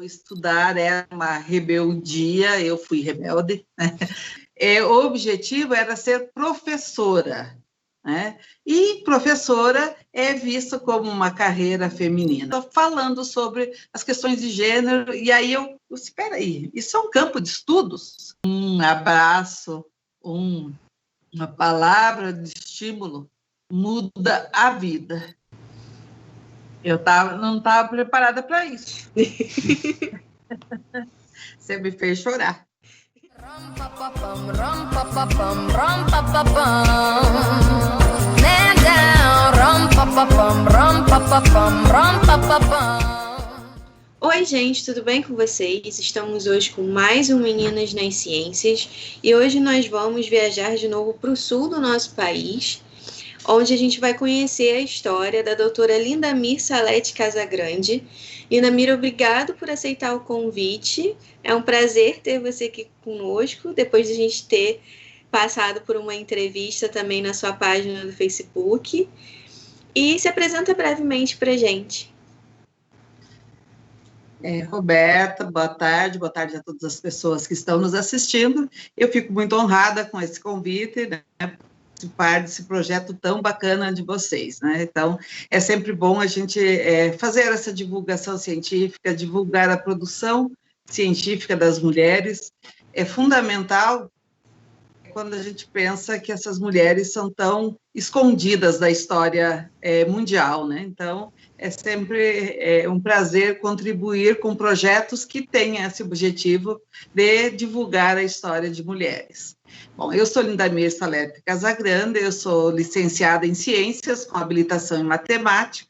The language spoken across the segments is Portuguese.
Estudar era uma rebeldia, eu fui rebelde, né? O objetivo era ser professora, né? E professora é vista como uma carreira feminina. Estou falando sobre as questões de gênero, e aí espera aí, isso é um campo de estudos? Um abraço, uma palavra de estímulo muda a vida. Eu não estava preparada para isso. Você me fez chorar. Oi, gente, tudo bem com vocês? Estamos hoje com mais um Meninas nas Ciências e hoje nós vamos viajar de novo para o sul do nosso país, onde a gente vai conhecer a história da doutora Lindamir Salete Casagrande. Lindamir, obrigado por aceitar o convite. É um prazer ter você aqui conosco, depois de a gente ter passado por uma entrevista também na sua página do Facebook. E se apresenta brevemente para a gente. Roberta, boa tarde a todas as pessoas que estão nos assistindo. Eu fico muito honrada com esse convite, né, participar desse projeto tão bacana de vocês, né? Então, é sempre bom a gente fazer essa divulgação científica, divulgar a produção científica das mulheres. É fundamental quando a gente pensa que essas mulheres são tão escondidas da história mundial, né? Então, é sempre um prazer contribuir com projetos que tenham esse objetivo de divulgar a história de mulheres. Bom, eu sou Lindamir Salete Casagrande, eu sou licenciada em Ciências, com habilitação em Matemática,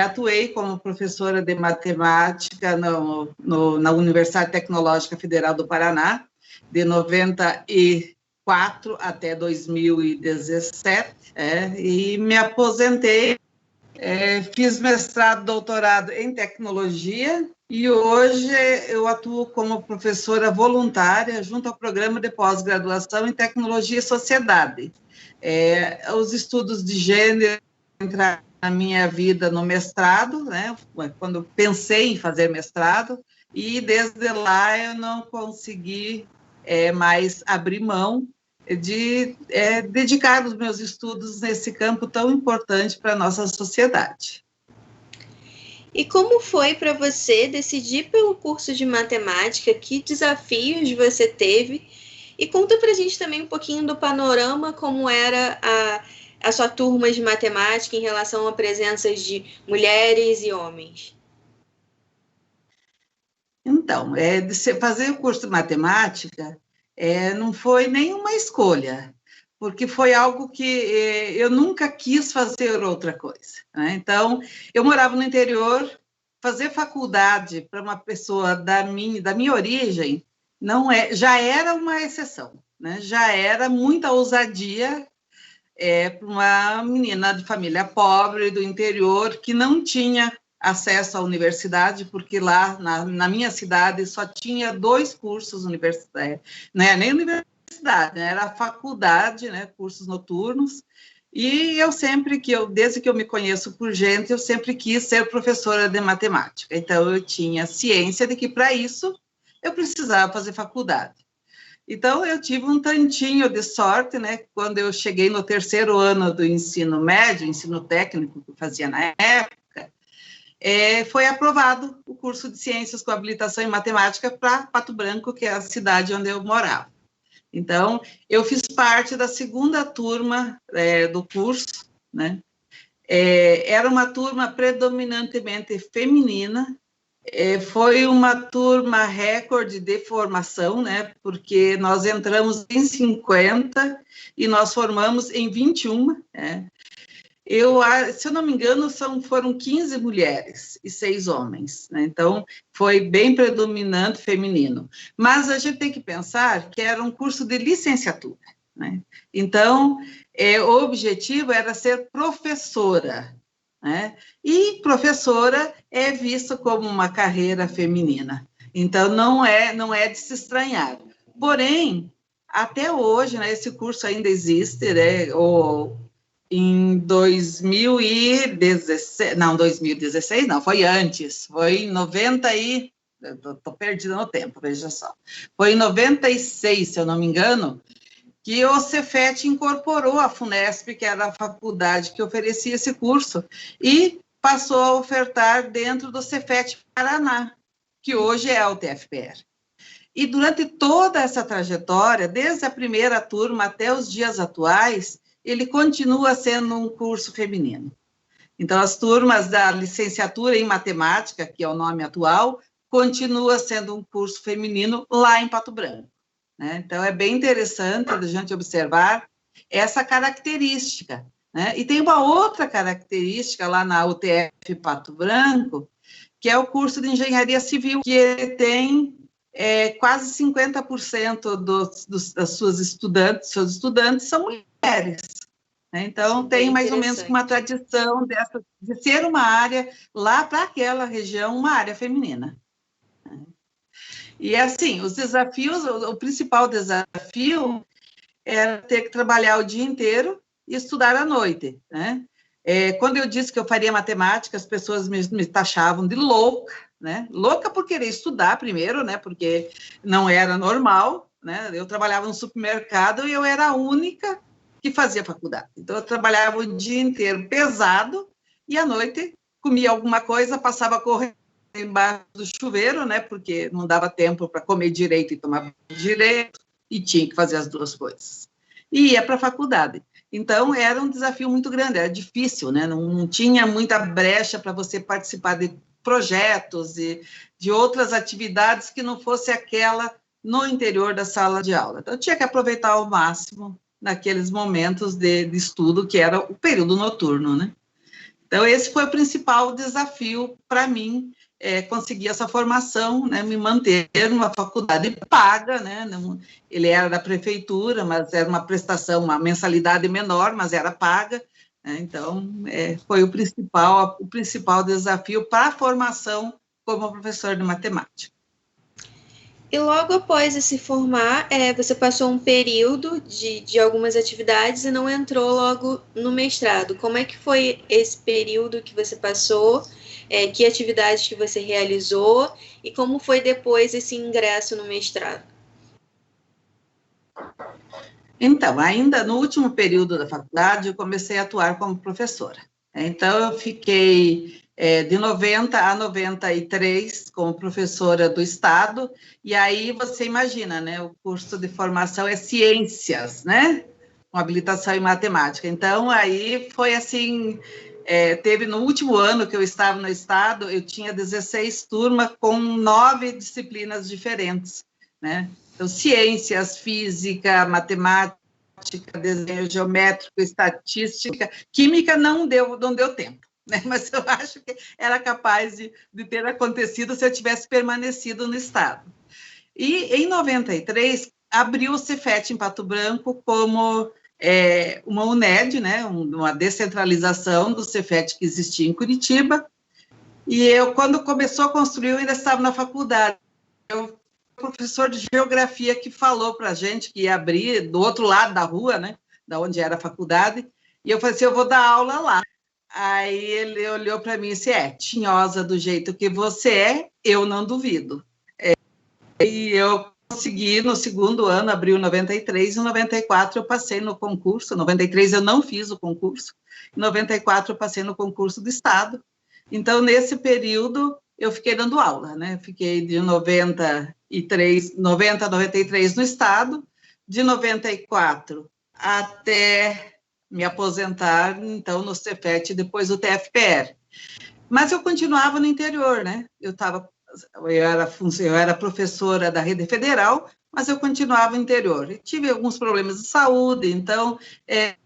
atuei como professora de Matemática na Universidade Tecnológica Federal do Paraná, de 94 até 2017, e me aposentei. Fiz mestrado, doutorado em tecnologia e hoje eu atuo como professora voluntária junto ao programa de pós-graduação em tecnologia e sociedade. Os estudos de gênero entraram na minha vida no mestrado, né, quando pensei em fazer mestrado, e desde lá eu não consegui mais abrir mão de dedicar os meus estudos nesse campo tão importante para a nossa sociedade. E como foi para você decidir pelo curso de matemática? Que desafios você teve? E conta para a gente também um pouquinho do panorama, como era a sua turma de matemática em relação a presenças de mulheres e homens. Então, fazer o curso de matemática não foi nenhuma escolha, porque foi algo que eu nunca quis fazer outra coisa, né? Então, eu morava no interior, fazer faculdade para uma pessoa da minha origem já era uma exceção, né? Já era muita ousadia para uma menina de família pobre do interior que não tinha acesso à universidade, porque lá na minha cidade só tinha 2 cursos universitários, não é nem universidade, né? Era faculdade, né? Cursos noturnos, e desde que eu me conheço por gente, eu sempre quis ser professora de matemática, então eu tinha ciência de que para isso eu precisava fazer faculdade. Então, eu tive um tantinho de sorte, né? Quando eu cheguei no 3º ano do ensino médio, ensino técnico que eu fazia na época, foi aprovado o curso de Ciências com habilitação em Matemática para Pato Branco, que é a cidade onde eu morava. Então, eu fiz parte da 2ª turma do curso, né? Era uma turma predominantemente feminina, foi uma turma recorde de formação, né? Porque nós entramos em 50 e nós formamos em 21, né? Se eu não me engano, foram 15 mulheres e 6 homens, né? Então, foi bem predominante feminino. Mas a gente tem que pensar que era um curso de licenciatura, né? Então, o objetivo era ser professora, né? E professora é vista como uma carreira feminina. Então, não é de se estranhar. Porém, até hoje, né, esse curso ainda existe, né? Em 2016, não, foi antes, foi em 90 e Estou perdida no tempo, veja só. Foi em 96, se eu não me engano, que o Cefet incorporou a FUNESP, que era a faculdade que oferecia esse curso, e passou a ofertar dentro do Cefet Paraná, que hoje é a UTFPR. E durante toda essa trajetória, desde a primeira turma até os dias atuais, ele continua sendo um curso feminino. Então, as turmas da licenciatura em matemática, que é o nome atual, continua sendo um curso feminino lá em Pato Branco, né? Então, é bem interessante a gente observar essa característica, né? E tem uma outra característica lá na UTF Pato Branco, que é o curso de engenharia civil, que ele tem quase 50% das suas estudantes, seus estudantes são mulheres. Então, tem mais ou menos uma tradição de ser uma área, lá para aquela região, uma área feminina. E, assim, os desafios, o principal desafio era ter que trabalhar o dia inteiro e estudar à noite, né? Quando eu disse que eu faria matemática, as pessoas me taxavam de louca, né? Louca por querer estudar primeiro, né? Porque não era normal, né? Eu trabalhava no supermercado e eu era a única que fazia faculdade. Então, eu trabalhava o dia inteiro pesado e à noite comia alguma coisa, passava correndo embaixo do chuveiro, né? Porque não dava tempo para comer direito e tomar direito, e tinha que fazer as duas coisas. E ia para a faculdade. Então, era um desafio muito grande, era difícil, né? Não tinha muita brecha para você participar de projetos e de outras atividades que não fosse aquela no interior da sala de aula. Então, eu tinha que aproveitar ao máximo naqueles momentos de estudo, que era o período noturno, né? Então, esse foi o principal desafio para mim, conseguir essa formação, né, me manter numa faculdade paga, né? Ele era da prefeitura, mas era uma prestação, uma mensalidade menor, mas era paga, né? Então, foi o principal desafio para a formação como professor de matemática. E logo após se formar, você passou um período de algumas atividades e não entrou logo no mestrado. Como é que foi esse período que você passou? Que atividades que você realizou? E como foi depois esse ingresso no mestrado? Então, ainda no último período da faculdade, eu comecei a atuar como professora. Então, eu fiquei de 90 a 93 como professora do Estado, e aí você imagina, né, o curso de formação é ciências, né, com habilitação em matemática. Então, aí foi assim, teve no último ano que eu estava no Estado, eu tinha 16 turmas com 9 disciplinas diferentes, né? Então, ciências, física, matemática, desenho geométrico, estatística, química não deu tempo, né? Mas eu acho que era capaz de ter acontecido se eu tivesse permanecido no Estado. E, em 93, abriu o Cefet em Pato Branco como uma UNED, né? Uma descentralização do Cefet que existia em Curitiba, e eu, quando começou a construir, eu ainda estava na faculdade. O professor de geografia que falou para a gente que ia abrir do outro lado da rua, né, da onde era a faculdade, e eu falei assim, eu vou dar aula lá. Aí ele olhou para mim e disse, tinhosa do jeito que você é, eu não duvido. E eu consegui, no segundo ano, abriu 93, em 94 eu passei no concurso, em 93 eu não fiz o concurso, em 94 eu passei no concurso do Estado. Então, nesse período, eu fiquei dando aula, né? Fiquei de 90 a 93 no Estado, de 94 até me aposentar, então, no Cefet, depois do TFPR. Mas eu continuava no interior, né? Eu era professora da rede federal, mas eu continuava no interior. E tive alguns problemas de saúde, então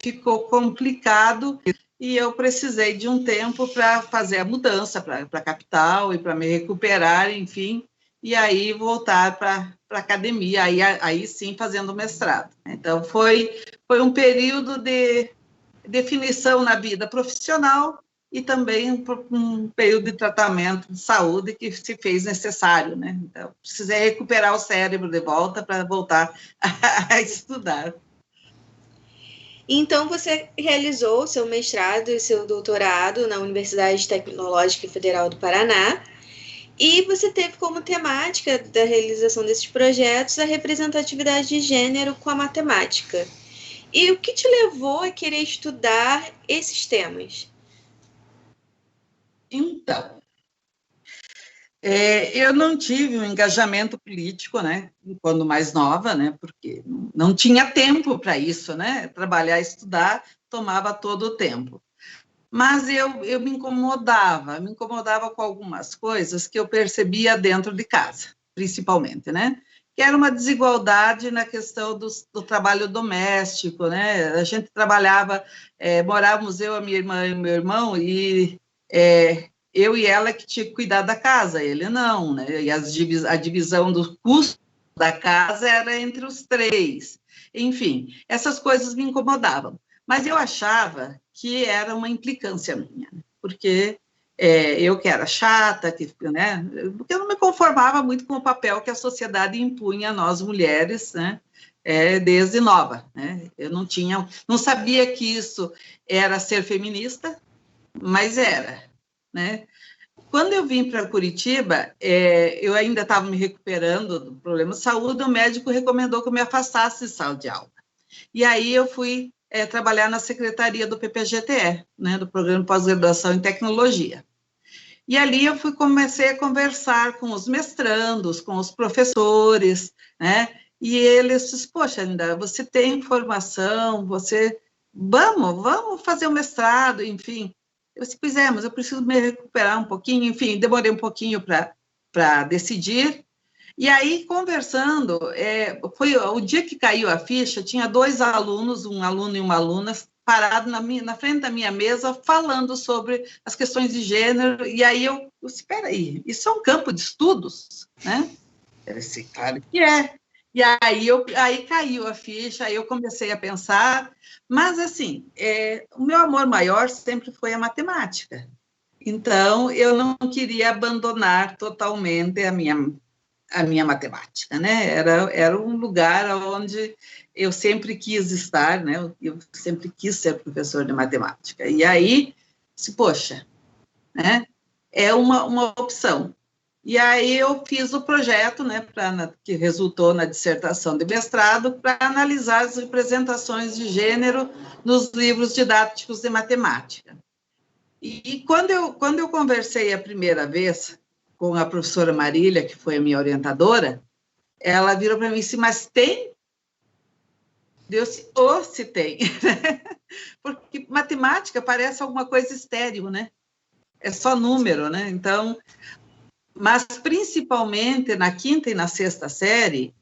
ficou complicado, e eu precisei de um tempo para fazer a mudança para a capital e para me recuperar, enfim, e aí voltar para a academia, aí sim fazendo mestrado. Então, foi um período de definição na vida profissional e também um período de tratamento de saúde que se fez necessário, né? Então, precisei recuperar o cérebro de volta para voltar a estudar. Então, você realizou seu mestrado e seu doutorado na Universidade Tecnológica Federal do Paraná, E você teve como temática da realização desses projetos a representatividade de gênero com a matemática. E o que te levou a querer estudar esses temas? Então, eu não tive um engajamento político, né, quando mais nova, né, porque não tinha tempo para isso, né, trabalhar e estudar tomava todo o tempo. Mas eu me incomodava com algumas coisas que eu percebia dentro de casa, principalmente, né, que era uma desigualdade na questão do trabalho doméstico, né, a gente trabalhava, morávamos eu, a minha irmã e o meu irmão, e eu e ela que tinha que cuidar da casa, ele não, né? E a divisão do custo da casa era entre os três. Enfim, essas coisas me incomodavam. Mas eu achava que era uma implicância minha, porque eu que era chata, né? Porque eu não me conformava muito com o papel que a sociedade impunha a nós mulheres, né? Desde nova, né? Eu não sabia que isso era ser feminista, mas era, né? Quando eu vim para Curitiba, eu ainda estava me recuperando do problema de saúde, o médico recomendou que eu me afastasse de sala de aula. E aí eu fui trabalhar na secretaria do PPGTE, né, do Programa de Pós-Graduação em Tecnologia. E ali comecei a conversar com os mestrandos, com os professores, né, e eles disseram, poxa, Linda, você tem formação, vamos fazer o mestrado, enfim. Eu disse, pois mas eu preciso me recuperar um pouquinho, enfim, demorei um pouquinho para decidir. E aí, conversando, foi o dia que caiu a ficha, tinha 2 alunos, um aluno e uma aluna, parados na frente da minha mesa, falando sobre as questões de gênero, e aí eu disse, espera aí, isso é um campo de estudos, né? Eu disse, claro que é. E aí caiu a ficha, aí eu comecei a pensar, mas assim, o meu amor maior sempre foi a matemática. Então, eu não queria abandonar totalmente a minha matemática, né? Era um lugar onde eu sempre quis estar, né? Eu sempre quis ser professor de matemática. E aí, poxa, né? É uma opção. E aí eu fiz o projeto, né, que resultou na dissertação de mestrado, para analisar as representações de gênero nos livros didáticos de matemática. E quando eu conversei a primeira vez com a professora Marília, que foi a minha orientadora, ela virou para mim e disse, mas tem? Eu disse, se tem. Porque matemática parece alguma coisa estéril, né? É só número, né? Então, mas principalmente na 5ª e na 6ª série,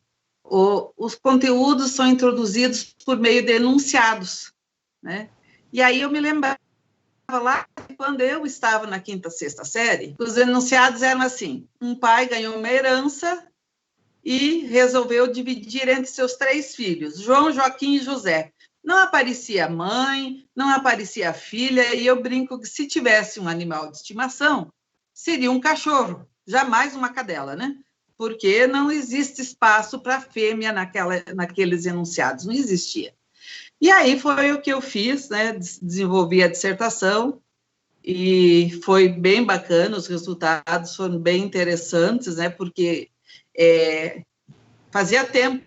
os conteúdos são introduzidos por meio de enunciados, né? E aí eu me lembrava lá, quando eu estava na 5ª, 6ª série, os enunciados eram assim, um pai ganhou uma herança e resolveu dividir entre seus 3 filhos, João, Joaquim e José. Não aparecia a mãe, não aparecia a filha, e eu brinco que se tivesse um animal de estimação, seria um cachorro, jamais uma cadela, né? Porque não existe espaço para fêmea naqueles enunciados, não existia. E aí foi o que eu fiz, né? Desenvolvi a dissertação, e foi bem bacana, os resultados foram bem interessantes, né? Porque fazia tempo,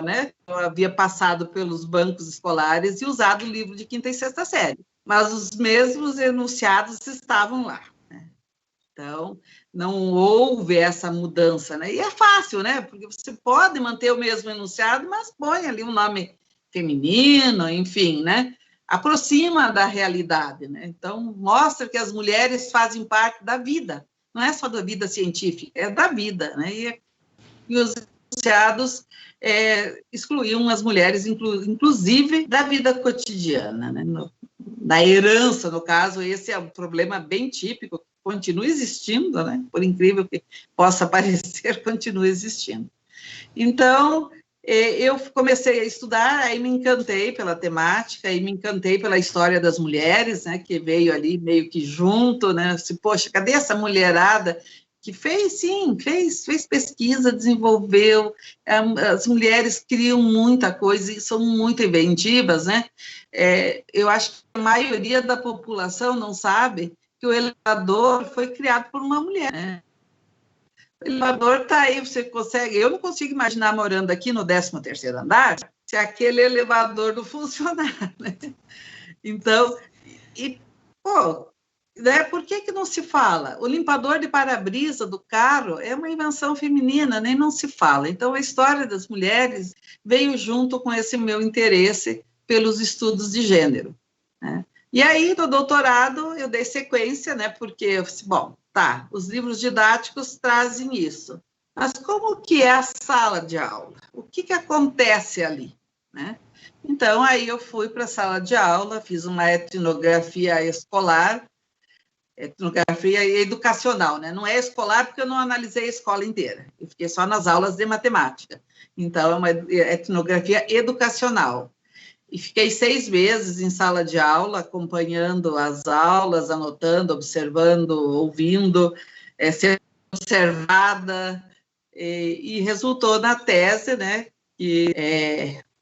né? Eu havia passado pelos bancos escolares e usado o livro de 5ª e 6ª série, mas os mesmos enunciados estavam lá, né? Então, não houve essa mudança, né? E é fácil, né? Porque você pode manter o mesmo enunciado, mas põe ali um nome feminino, enfim, né? Aproxima da realidade, né? Então, mostra que as mulheres fazem parte da vida, não é só da vida científica, é da vida, né? E os enunciados excluíam as mulheres, inclusive, da vida cotidiana, né? Na herança, no caso, esse é um problema bem típico, que continua existindo, né? Por incrível que possa parecer, continua existindo. Então, eu comecei a estudar, aí me encantei pela temática, aí me encantei pela história das mulheres, né, que veio ali meio que junto, né, assim, poxa, cadê essa mulherada que fez pesquisa, desenvolveu, as mulheres criam muita coisa e são muito inventivas, né, eu acho que a maioria da população não sabe que o elevador foi criado por uma mulher, né? O elevador está aí, você consegue... Eu não consigo imaginar morando aqui no 13º andar se aquele elevador não funcionar, né? Então, pô, né, por que não se fala? O limpador de para-brisa do carro é uma invenção feminina, nem não se fala. Então, a história das mulheres veio junto com esse meu interesse pelos estudos de gênero, né? E aí, no doutorado, eu dei sequência, né, porque eu disse, bom, tá, os livros didáticos trazem isso, mas como que é a sala de aula? O que acontece ali, né? Então, aí eu fui para a sala de aula, fiz uma etnografia escolar, etnografia educacional, né? Não é escolar porque eu não analisei a escola inteira, eu fiquei só nas aulas de matemática. Então, é uma etnografia educacional. E fiquei 6 meses em sala de aula, acompanhando as aulas, anotando, observando, ouvindo, sendo observada, e resultou na tese, né, que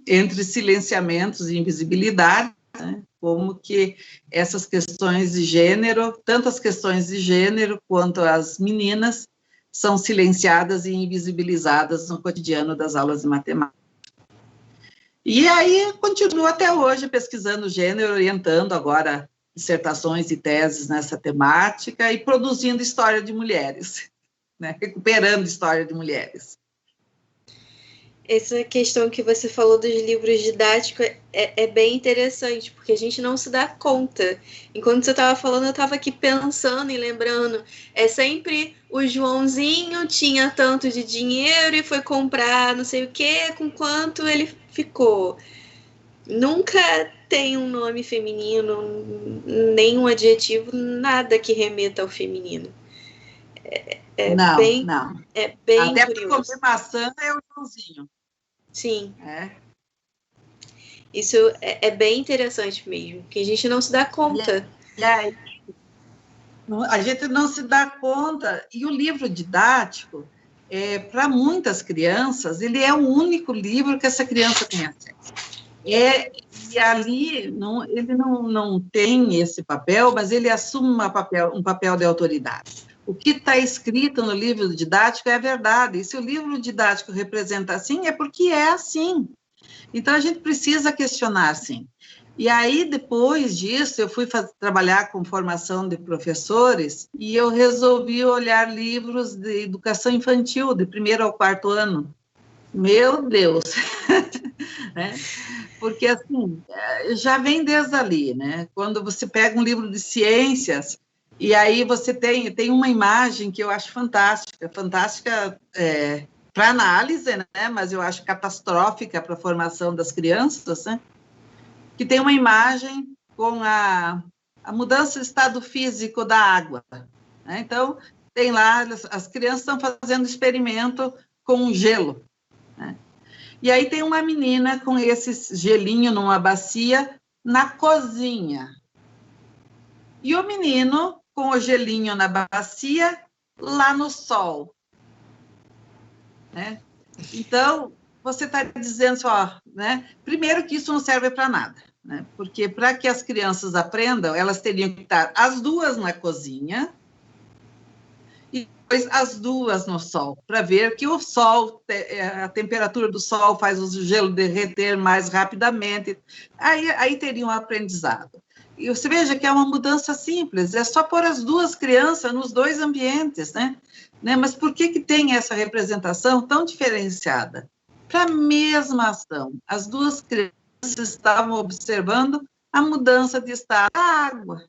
entre silenciamentos e invisibilidade, né, como que essas questões de gênero, tanto as questões de gênero quanto as meninas, são silenciadas e invisibilizadas no cotidiano das aulas de matemática. E aí, continuo até hoje pesquisando gênero, orientando agora dissertações e teses nessa temática e produzindo história de mulheres, né? Recuperando história de mulheres. Essa questão que você falou dos livros didáticos é bem interessante, porque a gente não se dá conta. Enquanto você estava falando, eu estava aqui pensando e lembrando, sempre o Joãozinho tinha tanto de dinheiro e foi comprar não sei o que, com quanto ele ficou. Nunca tem um nome feminino, nenhum adjetivo, nada que remeta ao feminino. Não. É bem até curioso. Até comer maçã é o Joãozinho. Sim. Isso é bem interessante mesmo, que a gente não se dá conta. E aí, a gente não se dá conta, e o livro didático, para muitas crianças, ele é o único livro que essa criança tem acesso. E ali, ele não tem esse papel, mas ele assume um papel de autoridade. O que está escrito no livro didático é a verdade, e se o livro didático representa assim, é porque é assim. Então, a gente precisa questionar, sim. E aí, depois disso, eu fui trabalhar com formação de professores e eu resolvi olhar livros de educação infantil, de 1º ao 4º ano. Meu Deus! Né? Porque, assim, já vem desde ali, né? Quando você pega um livro de ciências e aí você tem uma imagem que eu acho fantástica para análise, né? Mas eu acho catastrófica para a formação das crianças, né? Que tem uma imagem com a mudança do estado físico da água, né? Então, tem lá, as crianças estão fazendo experimento com gelo, né? E aí tem uma menina com esse gelinho numa bacia na cozinha. E o menino com o gelinho na bacia lá no sol, né? Então, você está dizendo só, né? Primeiro que isso não serve para nada, né? Porque para que as crianças aprendam, elas teriam que estar as duas na cozinha e depois as duas no sol, para ver que o sol, a temperatura do sol faz o gelo derreter mais rapidamente. Aí teria um aprendizado. E você veja que é uma mudança simples, é só pôr as duas crianças nos 2 ambientes, né? Mas por que tem essa representação tão diferenciada? Para a mesma ação, as duas crianças estavam observando a mudança de estado da água,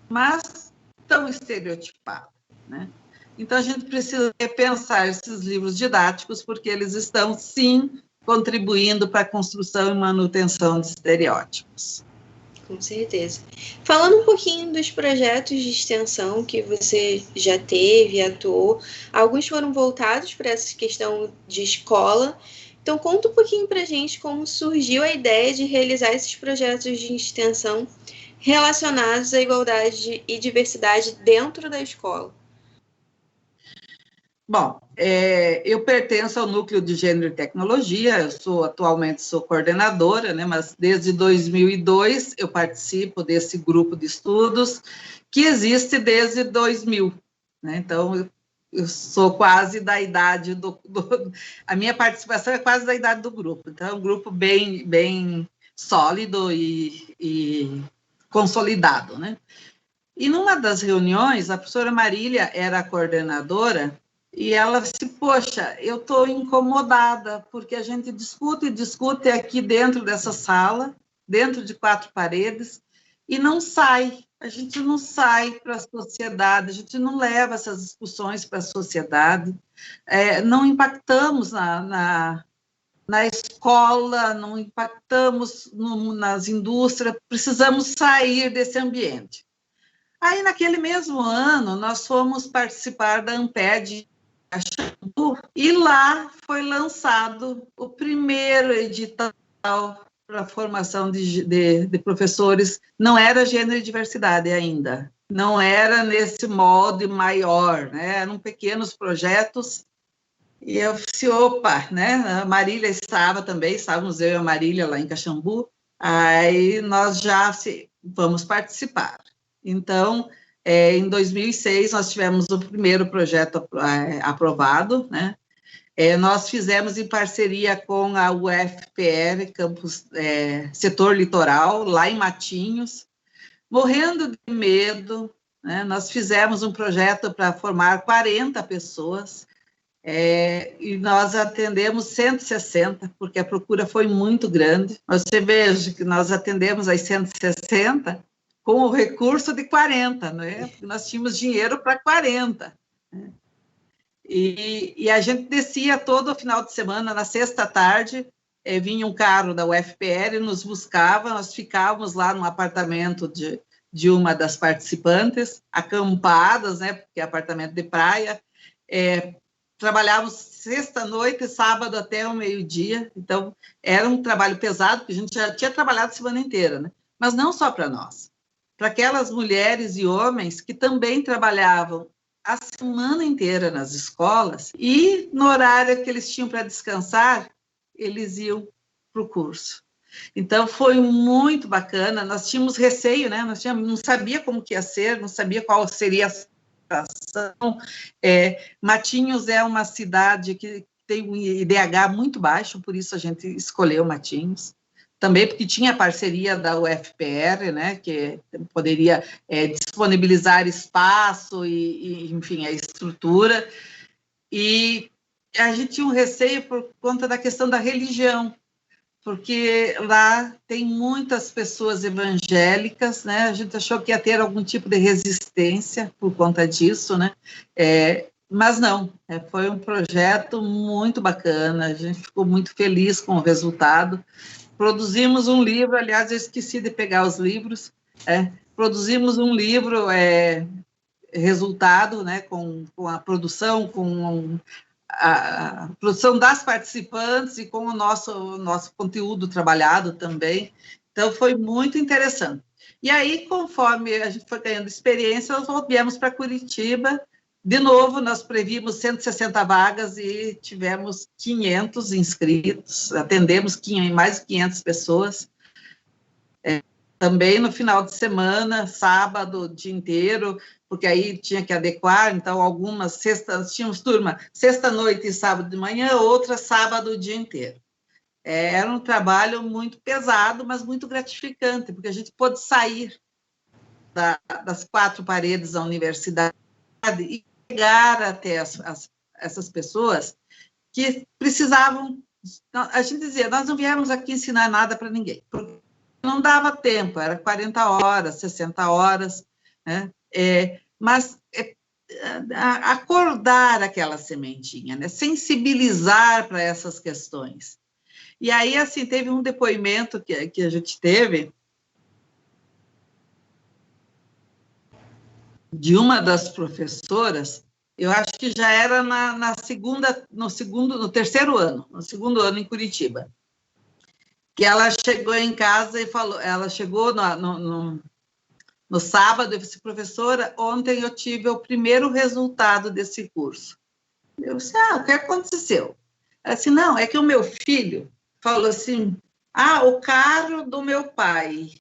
mas tão estereotipada, né? Então, a gente precisa repensar esses livros didáticos, porque eles estão, sim, contribuindo para a construção e manutenção de estereótipos. Com certeza. Falando um pouquinho dos projetos de extensão que você já teve, atuou, alguns foram voltados para essa questão de escola. Então, conta um pouquinho para a gente como surgiu a ideia de realizar esses projetos de extensão relacionados à igualdade e diversidade dentro da escola. Bom, eu pertenço ao Núcleo de Gênero e Tecnologia, atualmente sou coordenadora, né, mas desde 2002 eu participo desse grupo de estudos, que existe desde 2000, né, então eu sou quase da idade a minha participação é quase da idade do grupo, então é um grupo bem sólido e consolidado, né? E numa das reuniões, a professora Marília era a coordenadora, e ela disse, poxa, eu estou incomodada, porque a gente discute e discute aqui dentro dessa sala, dentro de 4 paredes, e não sai. A gente não sai para a sociedade, a gente não leva essas discussões para a sociedade, não impactamos na escola, não impactamos nas indústrias, precisamos sair desse ambiente. Aí, naquele mesmo ano, nós fomos participar da Amped e lá foi lançado o primeiro edital para a formação de professores. Não era gênero e diversidade ainda, não era nesse molde maior, né? Eram pequenos projetos. E eu disse, opa, né? A Marília estávamos eu e a Marília lá em Caxambu, aí nós já vamos participar. Então, em 2006, nós tivemos o primeiro projeto aprovado, né? Nós fizemos em parceria com a UFPR, campus, setor litoral, lá em Matinhos, morrendo de medo, né? Nós fizemos um projeto para formar 40 pessoas, e nós atendemos 160, porque a procura foi muito grande. Você veja que nós atendemos as 160 com o recurso de 40, né? Porque nós tínhamos dinheiro para 40. Né? E a gente descia todo o final de semana, na sexta-tarde, vinha um carro da UFPR, nos buscava, nós ficávamos lá no apartamento de uma das participantes, acampadas, né? Porque é apartamento de praia, trabalhávamos sexta-noite e sábado até o meio-dia, então era um trabalho pesado, porque a gente já tinha trabalhado a semana inteira, né? Mas não só para nós, para aquelas mulheres e homens que também trabalhavam a semana inteira nas escolas e no horário que eles tinham para descansar, eles iam para o curso. Então, foi muito bacana, nós tínhamos receio, né? Não sabia como que ia ser, não sabia qual seria a situação. Matinhos é uma cidade que tem um IDH muito baixo, por isso a gente escolheu Matinhos. Também porque tinha parceria da UFPR, né, que poderia disponibilizar espaço e, enfim, a estrutura. E a gente tinha um receio por conta da questão da religião, porque lá tem muitas pessoas evangélicas, né? A gente achou que ia ter algum tipo de resistência por conta disso, né? Mas não, foi um projeto muito bacana, a gente ficou muito feliz com o resultado. Produzimos um livro, aliás, eu esqueci de pegar os livros, produzimos um livro, resultado, né, com a produção, com a produção das participantes e com o nosso conteúdo trabalhado também. Então, foi muito interessante. E aí, conforme a gente foi ganhando experiência, nós viemos para Curitiba. De novo, nós previmos 160 vagas e tivemos 500 inscritos, atendemos mais de 500 pessoas. Também no final de semana, sábado, o dia inteiro, porque aí tinha que adequar, então algumas tínhamos turma sexta-noite e sábado de manhã, outra sábado o dia inteiro. Era um trabalho muito pesado, mas muito gratificante, porque a gente pôde sair das 4 paredes da universidade e chegar até essas pessoas que precisavam. A gente dizia, nós não viemos aqui ensinar nada para ninguém, porque não dava tempo, era 40 horas, 60 horas, né? Mas acordar aquela sementinha, né? Sensibilizar para essas questões. E aí, assim, teve um depoimento que a gente teve de uma das professoras, eu acho que já era no terceiro ano, no segundo ano em Curitiba, que ela chegou em casa e falou, ela chegou no sábado e disse, professora, ontem eu tive o primeiro resultado desse curso. Eu disse, o que aconteceu? Ela disse, não, é que o meu filho falou assim, o carro do meu pai.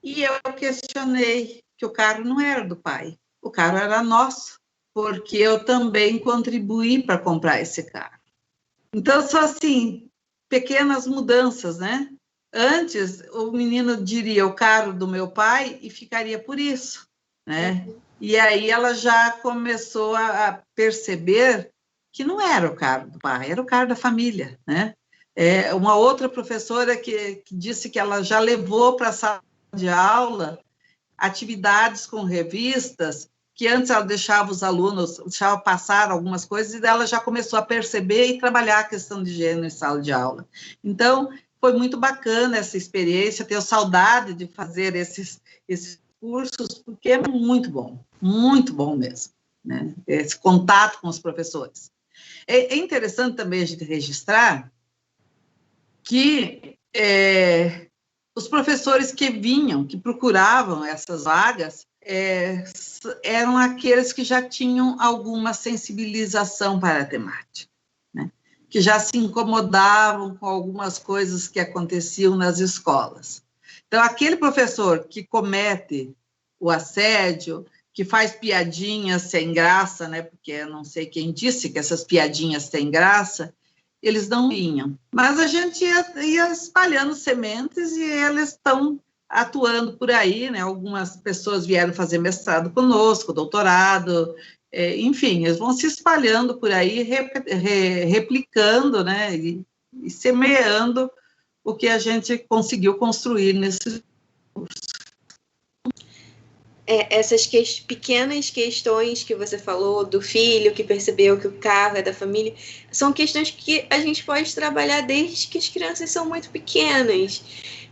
E eu questionei que o carro não era do pai, o carro era nosso. porque eu também contribuí para comprar esse carro. Então, são assim, pequenas mudanças, né? Antes, o menino diria o carro do meu pai e ficaria por isso, né? E aí ela já começou a perceber que não era o carro do pai, era o carro da família, né? Uma outra professora que disse que ela já levou para a sala de aula atividades com revistas, que antes ela deixava os alunos, deixava passar algumas coisas, e ela já começou a perceber e trabalhar a questão de gênero em sala de aula. Então, foi muito bacana essa experiência, tenho saudade de fazer esses cursos, porque é muito bom mesmo, né? Esse contato com os professores. É interessante também a gente registrar que os professores que vinham, que procuravam essas vagas, eram aqueles que já tinham alguma sensibilização para a temática, né? Que já se incomodavam com algumas coisas que aconteciam nas escolas. Então, aquele professor que comete o assédio, que faz piadinhas sem graça, né? Porque eu não sei quem disse que essas piadinhas têm graça, eles não vinham. Mas a gente ia espalhando sementes e eles estão atuando por aí, né? Algumas pessoas vieram fazer mestrado conosco, doutorado, enfim, eles vão se espalhando por aí, replicando, né? E semeando o que a gente conseguiu construir nesse curso. Essas pequenas questões que você falou, do filho que percebeu que o carro é da família, são questões que a gente pode trabalhar desde que as crianças são muito pequenas.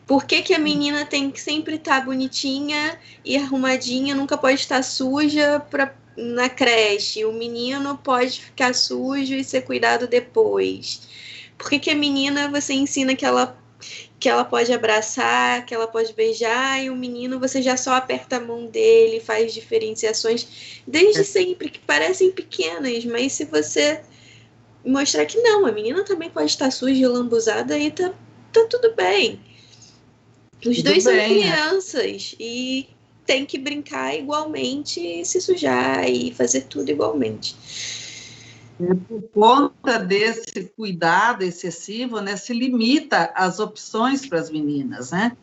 Por que a menina tem que sempre estar bonitinha e arrumadinha, nunca pode estar suja na creche? O menino pode ficar sujo e ser cuidado depois. Por que a menina você ensina que ela pode abraçar, que ela pode beijar, e o menino você já só aperta a mão dele, faz diferenciações desde sempre, que parecem pequenas, mas se você mostrar que não, a menina também pode estar suja e lambuzada, aí tá tudo bem. Os dois são crianças, e tem que brincar igualmente, e se sujar e fazer tudo igualmente. Por conta desse cuidado excessivo, né, se limita as opções para as meninas, né?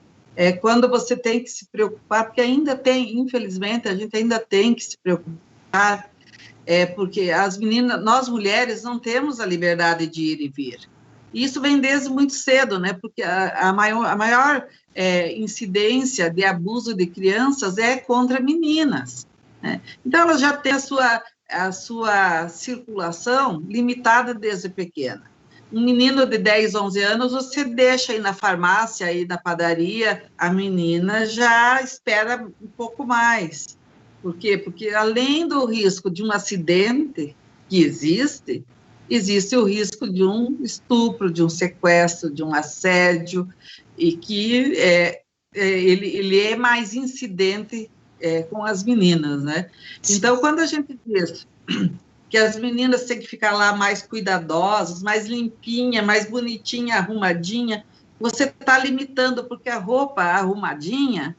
Quando você tem que se preocupar, porque ainda tem, infelizmente, a gente ainda tem que se preocupar, porque as meninas, nós mulheres não temos a liberdade de ir e vir. Isso vem desde muito cedo, né? Porque a maior incidência de abuso de crianças é contra meninas, né? Então, elas já têm a sua circulação limitada desde pequena. Um menino de 10, 11 anos, você deixa aí na farmácia, aí na padaria, a menina já espera um pouco mais. Por quê? Porque além do risco de um acidente que existe o risco de um estupro, de um sequestro, de um assédio, e que ele é mais incidente com as meninas, né? Então, quando a gente diz que as meninas têm que ficar lá mais cuidadosas, mais limpinha, mais bonitinha, arrumadinha, você está limitando, porque a roupa arrumadinha,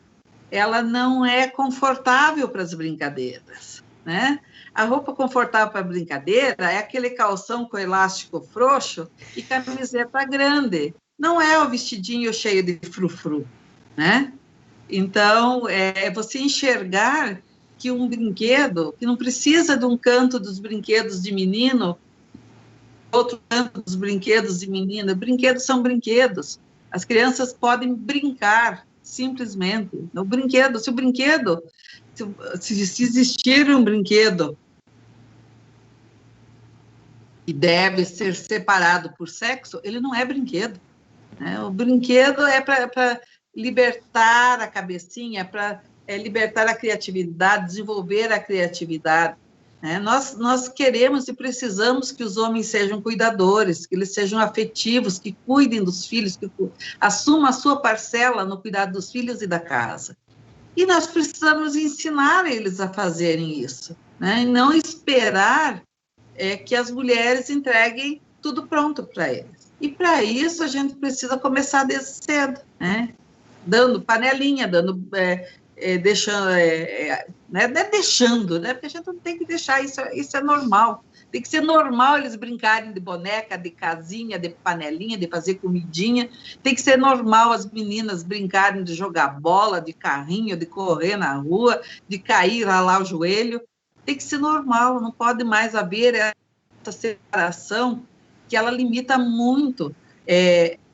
ela não é confortável para as brincadeiras, né? A roupa confortável para brincadeira é aquele calção com elástico frouxo e camiseta grande, não é o vestidinho cheio de frufru, né? Então, você enxergar que um brinquedo, que não precisa de um canto dos brinquedos de menino, outro canto dos brinquedos de menina. Brinquedos são brinquedos. As crianças podem brincar, simplesmente. Se existir um brinquedo que deve ser separado por sexo, ele não é brinquedo, né? O brinquedo é para libertar a cabecinha, para libertar a criatividade, desenvolver a criatividade, né? Nós queremos e precisamos que os homens sejam cuidadores, que eles sejam afetivos, que cuidem dos filhos, que assumam a sua parcela no cuidado dos filhos e da casa. E nós precisamos ensinar eles a fazerem isso, né? E não esperar que as mulheres entreguem tudo pronto para eles. E para isso a gente precisa começar desde cedo, né? Dando panelinha, deixando, né? Não é deixando, né? Porque a gente não tem que deixar, isso é normal. Tem que ser normal eles brincarem de boneca, de casinha, de panelinha, de fazer comidinha. Tem que ser normal as meninas brincarem de jogar bola, de carrinho, de correr na rua, de cair, ralar o joelho. Tem que ser normal, não pode mais haver essa separação que ela limita muito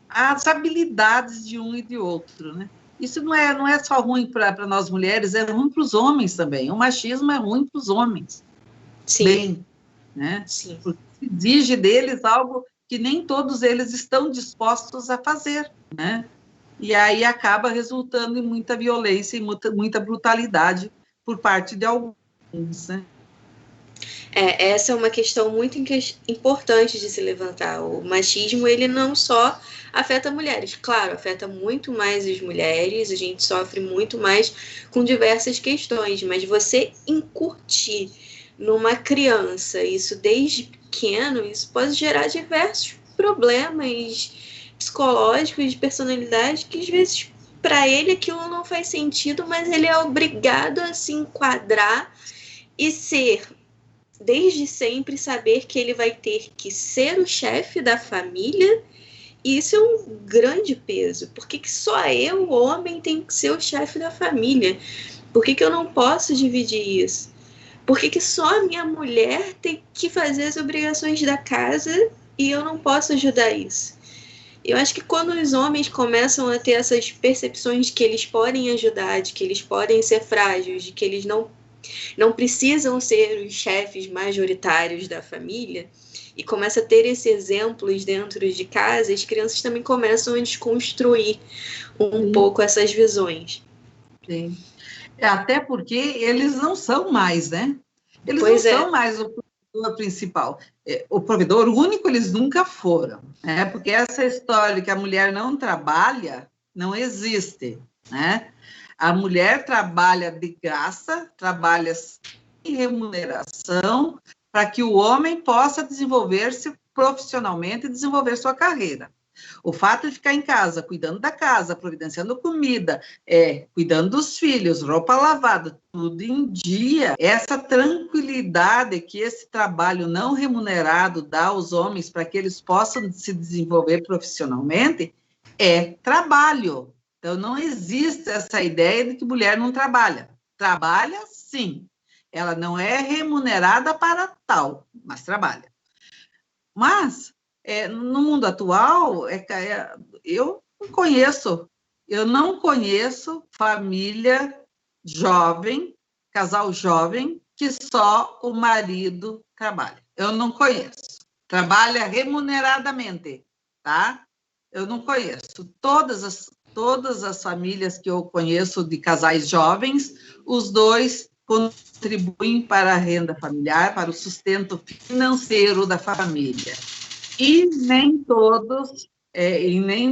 as habilidades de um e de outro, né? Isso não é só ruim para nós mulheres, é ruim para os homens também. O machismo é ruim para os homens. Sim. Bem, né? Sim. Porque exige deles algo que nem todos eles estão dispostos a fazer, né? E aí acaba resultando em muita violência e muita brutalidade por parte de alguns, né? Essa é uma questão muito importante de se levantar. O machismo, ele não só afeta mulheres, claro, afeta muito mais as mulheres, a gente sofre muito mais com diversas questões, mas você incutir numa criança isso desde pequeno, isso pode gerar diversos problemas psicológicos, de personalidade, que às vezes para ele aquilo não faz sentido, mas ele é obrigado a se enquadrar e ser, desde sempre, saber que ele vai ter que ser o chefe da família. E isso é um grande peso. Por que só eu, homem, tenho que ser o chefe da família? Por que eu não posso dividir isso? Por que só a minha mulher tem que fazer as obrigações da casa e eu não posso ajudar isso? Eu acho que quando os homens começam a ter essas percepções de que eles podem ajudar, de que eles podem ser frágeis, de que eles não precisam ser os chefes majoritários da família, e começa a ter esses exemplos dentro de casa, as crianças também começam a desconstruir um pouco essas visões. Sim. Até porque eles não são mais, né? Eles são mais o provedor principal. O provedor único eles nunca foram, né? Porque essa história que a mulher não trabalha não existe, né? A mulher trabalha de graça, trabalha sem remuneração, para que o homem possa desenvolver-se profissionalmente e desenvolver sua carreira. O fato de ficar em casa, cuidando da casa, providenciando comida, cuidando dos filhos, roupa lavada, tudo em dia, essa tranquilidade que esse trabalho não remunerado dá aos homens para que eles possam se desenvolver profissionalmente, é trabalho. Então, não existe essa ideia de que mulher não trabalha. Trabalha, sim. Ela não é remunerada para tal, mas trabalha. Mas, no mundo atual, eu não conheço família jovem, casal jovem, que só o marido trabalha. Eu não conheço. Trabalha remuneradamente, tá? Eu não conheço. Todas as famílias que eu conheço de casais jovens, os dois contribuem para a renda familiar, para o sustento financeiro da família. E nem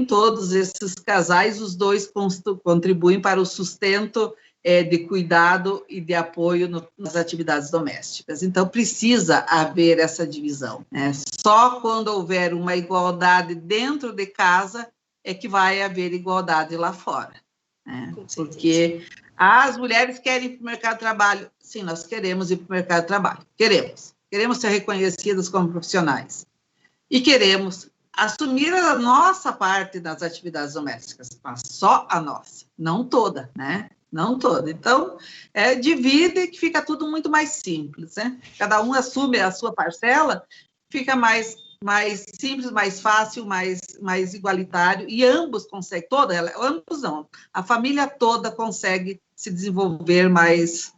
todos esses casais, os dois contribuem para o sustento de cuidado e de apoio nas atividades domésticas. Então, precisa haver essa divisão, né? Só quando houver uma igualdade dentro de casa é que vai haver igualdade lá fora, né? Porque as mulheres querem ir para o mercado de trabalho. Sim, nós queremos ir para o mercado de trabalho. Queremos ser reconhecidas como profissionais. E queremos assumir a nossa parte das atividades domésticas, mas só a nossa, não toda, né? Não toda. Então, divide que fica tudo muito mais simples, né? Cada um assume a sua parcela, fica mais simples, mais fácil, mais igualitário, e ambos conseguem, ambos não, a família toda consegue se desenvolver mais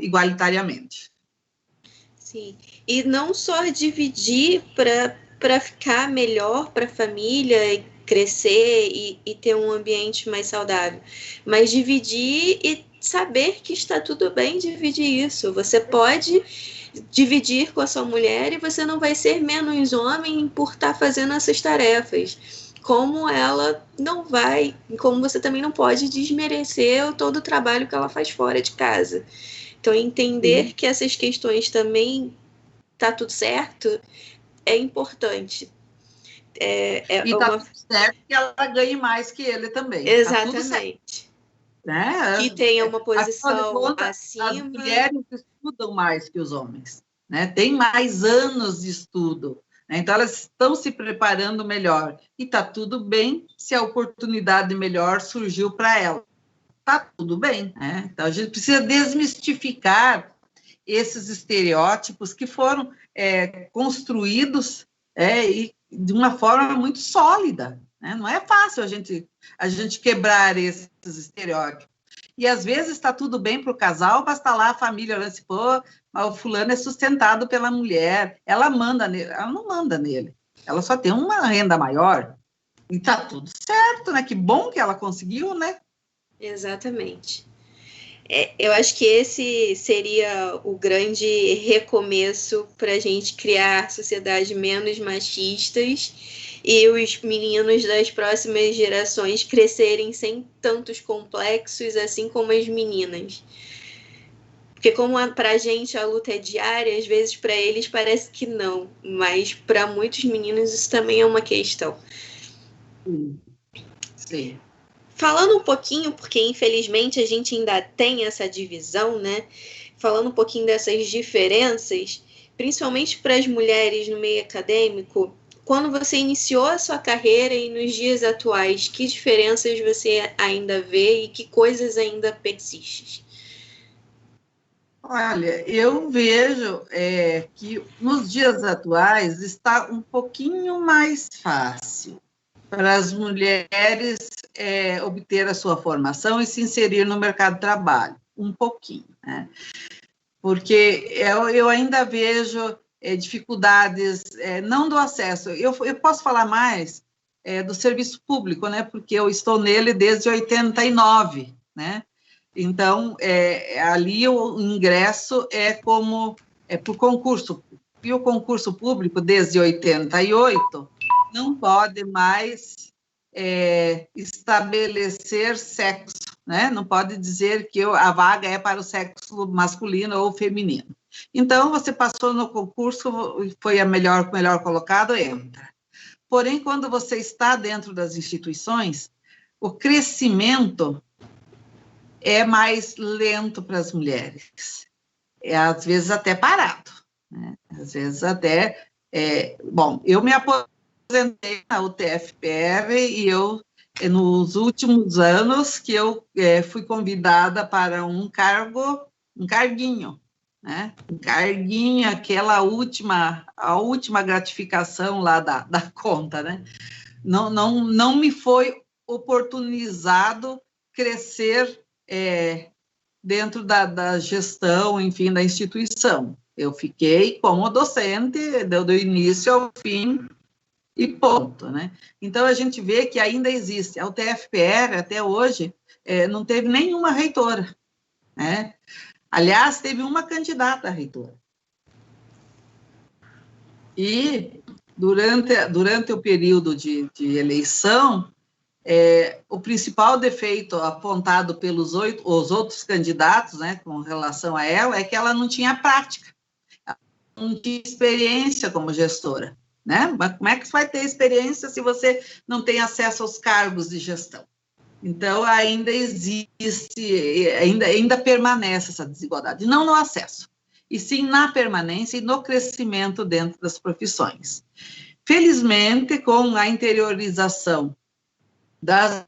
igualitariamente. Sim, e não só dividir para ficar melhor para a família e crescer e ter um ambiente mais saudável, mas dividir e saber que está tudo bem dividir isso. Você pode dividir com a sua mulher e você não vai ser menos homem por estar fazendo essas tarefas. Como ela não vai, como você também não pode desmerecer todo o trabalho que ela faz fora de casa. Então, entender que essas questões também tá tudo certo é importante. E tá tudo certo que ela ganhe mais que ele também. Exatamente. né? Que tenha uma posição As acima. mulheres estudam mais que os homens, né? Tem mais anos de estudo, né? Então elas estão se preparando melhor. E está tudo bem se a oportunidade melhor surgiu para elas. Está tudo bem, né? Então a gente precisa desmistificar esses estereótipos que foram construídos e de uma forma muito sólida, né? Não é fácil a gente quebrar esses estereótipos. E às vezes está tudo bem para o casal, basta lá a família olhando assim, pô, mas o fulano é sustentado pela mulher, ela manda nele, ela não manda nele, ela só tem uma renda maior, e está tudo certo, né? Que bom que ela conseguiu, né? Exatamente. Eu acho que esse seria o grande recomeço para a gente criar sociedades menos machistas e os meninos das próximas gerações crescerem sem tantos complexos, assim como as meninas. Porque como para a gente a luta é diária, às vezes para eles parece que não, mas para muitos meninos isso também é uma questão. Sim. Falando um pouquinho, porque infelizmente a gente ainda tem essa divisão, né? Falando um pouquinho dessas diferenças, principalmente para as mulheres no meio acadêmico, quando você iniciou a sua carreira e nos dias atuais, que diferenças você ainda vê e que coisas ainda persistem? Olha, eu vejo que nos dias atuais está um pouquinho mais fácil para as mulheres obter a sua formação e se inserir no mercado de trabalho, um pouquinho, né? Porque eu ainda vejo dificuldades, não do acesso, eu posso falar mais do serviço público, né? Porque eu estou nele desde 89, né? Então, ali o ingresso é por concurso, e o concurso público, desde 88, não pode mais estabelecer sexo, né? Não pode dizer que a vaga é para o sexo masculino ou feminino. Então, você passou no concurso, foi o melhor colocado, entra. Porém, quando você está dentro das instituições, o crescimento é mais lento para as mulheres. Às vezes até parado, né? Às vezes até... bom, eu me aposentei na UTFPR e nos últimos anos, que eu fui convidada para um carguinho, né? Um carguinho, a última gratificação lá da conta, né? Não me foi oportunizado crescer dentro da gestão, enfim, da instituição. Eu fiquei como docente do início ao fim e ponto, né? Então, a gente vê que ainda existe. A UTFPR, até hoje, não teve nenhuma reitora, né? Aliás, teve uma candidata a reitora. E, durante o período de eleição, o principal defeito apontado pelos os outros candidatos, né, com relação a ela, é que ela não tinha prática, ela não tinha experiência como gestora, né? Mas como é que você vai ter experiência se você não tem acesso aos cargos de gestão? Então, ainda existe, ainda permanece essa desigualdade, não no acesso, e sim na permanência e no crescimento dentro das profissões. Felizmente, com a interiorização das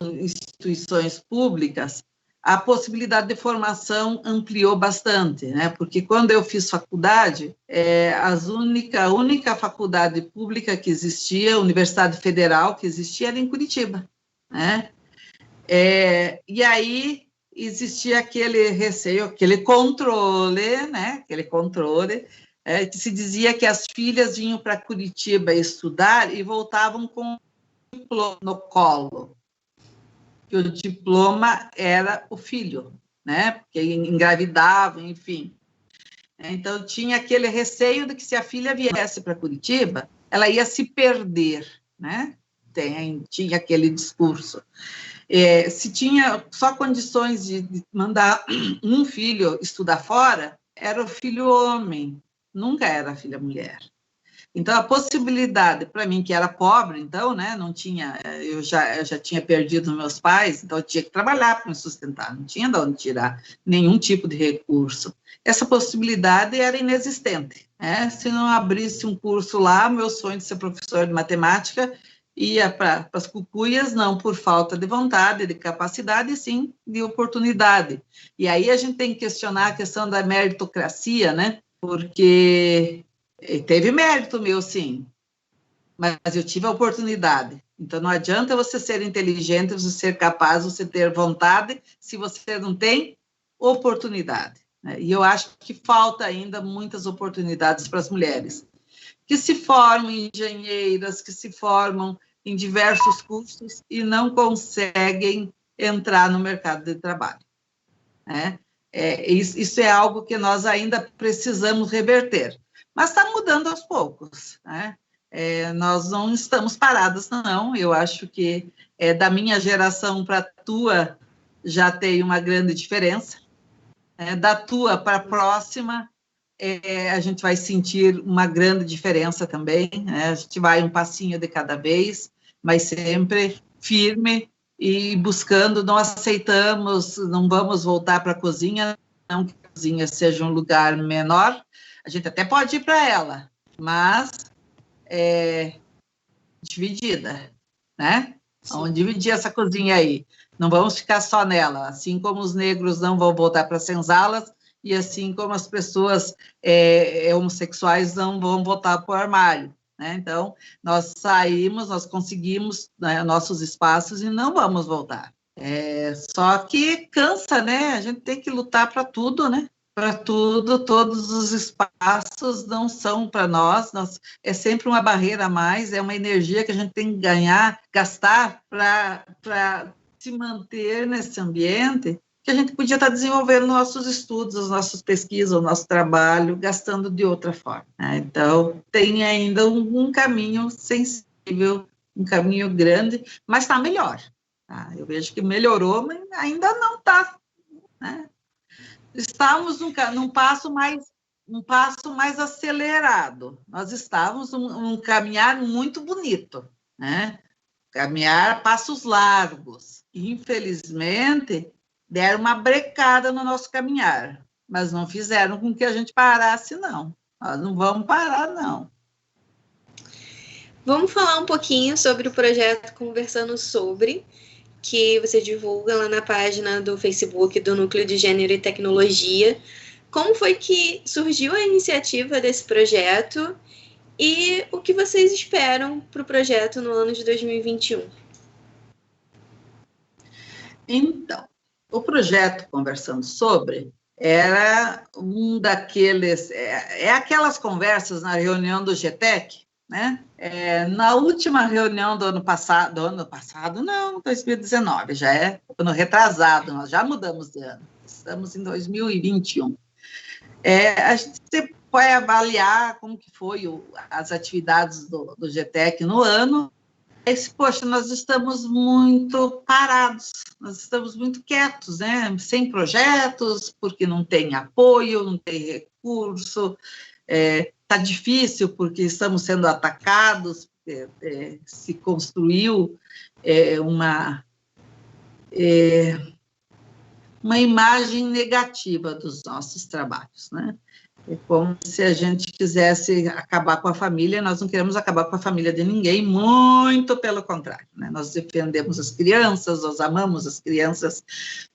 instituições públicas, a possibilidade de formação ampliou bastante, né? Porque quando eu fiz faculdade, a única faculdade pública que existia, a Universidade Federal que existia, era em Curitiba, né? E aí existia aquele receio, aquele controle, né? Aquele controle, que se dizia que as filhas vinham para Curitiba estudar e voltavam com um diploma no colo, que o diploma era o filho, né? Porque engravidava, enfim. Então, tinha aquele receio de que se a filha viesse para Curitiba, ela ia se perder, né? Tinha aquele discurso. Se tinha só condições de mandar um filho estudar fora, era o filho homem, nunca era a filha mulher. Então, a possibilidade, para mim, que era pobre, então, né, não tinha, eu já tinha perdido meus pais, então eu tinha que trabalhar para me sustentar, não tinha de onde tirar nenhum tipo de recurso. Essa possibilidade era inexistente, né? Se não abrisse um curso lá, meu sonho de ser professor de matemática ia para as cucuias, não por falta de vontade, de capacidade, sim de oportunidade. E aí a gente tem que questionar a questão da meritocracia, né? Porque teve mérito meu, sim, mas eu tive a oportunidade. Então, não adianta você ser inteligente, você ser capaz, você ter vontade, se você não tem oportunidade, né? E eu acho que falta ainda muitas oportunidades para as mulheres, que se formam em engenheiras, que se formam em diversos cursos e não conseguem entrar no mercado de trabalho, né? Isso é algo que nós ainda precisamos reverter, mas está mudando aos poucos, né? Nós não estamos paradas, não. Eu acho que da minha geração para a tua já tem uma grande diferença, da tua para a próxima, a gente vai sentir uma grande diferença também, né? A gente vai um passinho de cada vez, mas sempre firme e buscando, não aceitamos, não vamos voltar para a cozinha, não que a cozinha seja um lugar menor, a gente até pode ir para ela, mas dividida, né? Sim. Vamos dividir essa cozinha aí, não vamos ficar só nela, assim como os negros não vão voltar para as senzalas, e assim como as pessoas homossexuais não vão voltar para o armário, né? Então, nós saímos, nós conseguimos, né, nossos espaços e não vamos voltar. Só que cansa, né? A gente tem que lutar para tudo, né? Para tudo, todos os espaços não são para nós, é sempre uma barreira a mais, é uma energia que a gente tem que gastar para se manter nesse ambiente que a gente podia estar desenvolvendo nossos estudos, as nossas pesquisas, o nosso trabalho, gastando de outra forma, né? Então, tem ainda um caminho sensível, um caminho grande, mas está melhor. Tá? Eu vejo que melhorou, mas ainda não está, né? Estamos num passo mais acelerado. Nós estávamos num caminhar muito bonito, né? Caminhar a passos largos. Infelizmente, deram uma brecada no nosso caminhar, mas não fizeram com que a gente parasse, não. Nós não vamos parar, não. Vamos falar um pouquinho sobre o projeto Conversando Sobre, que você divulga lá na página do Facebook do Núcleo de Gênero e Tecnologia. Como foi que surgiu a iniciativa desse projeto e o que vocês esperam para o projeto no ano de 2021? Então, o projeto Conversando Sobre era um daqueles... aquelas conversas na reunião do GTEC, né? Na última reunião do ano passado, não, 2019, já é ano retrasado, nós já mudamos de ano, estamos em 2021. A gente vai avaliar como que foi as atividades do GTEC no ano. Poxa, nós estamos muito parados, nós estamos muito quietos, né? Sem projetos, porque não tem apoio, não tem recurso, está difícil porque estamos sendo atacados, se construiu uma imagem negativa dos nossos trabalhos, né? É como se a gente quisesse acabar com a família, nós não queremos acabar com a família de ninguém, muito pelo contrário, né? Nós defendemos as crianças, nós amamos as crianças,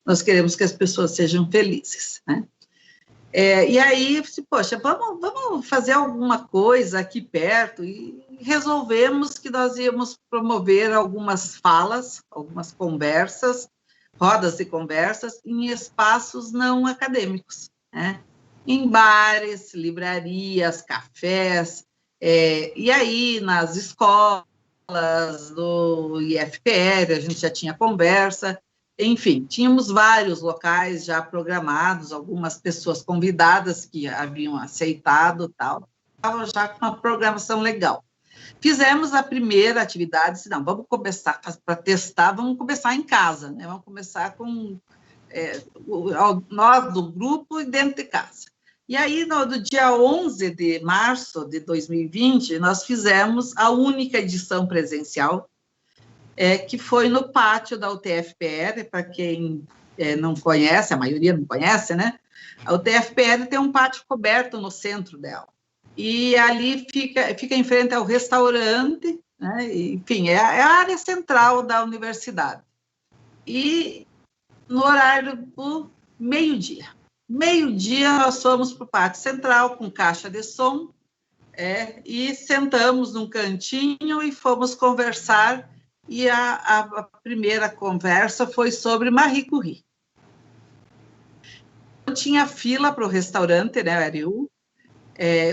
nós queremos que as pessoas sejam felizes, né? E aí, poxa, vamos fazer alguma coisa aqui perto, e resolvemos que nós íamos promover algumas falas, algumas conversas, rodas de conversas, em espaços não acadêmicos, né? Em bares, livrarias, cafés, e aí nas escolas do IFPR, a gente já tinha conversa, enfim, tínhamos vários locais já programados, algumas pessoas convidadas que haviam aceitado, tal, estavam já com uma programação legal. Fizemos a primeira atividade, disse, não, vamos começar, para testar, vamos começar em casa, né? Vamos começar com nós do grupo e dentro de casa. E aí, no dia 11 de março de 2020, nós fizemos a única edição presencial, que foi no pátio da UTFPR. Para quem não conhece, a maioria não conhece, né? A UTFPR tem um pátio coberto no centro dela. E ali fica em frente ao restaurante, né? Enfim, é a área central da universidade. E no horário do meio-dia. Meio-dia, nós fomos para o pátio central com caixa de som, e sentamos num cantinho e fomos conversar. E a primeira conversa foi sobre Marie Curie. Eu tinha fila para o restaurante, né, Ariu?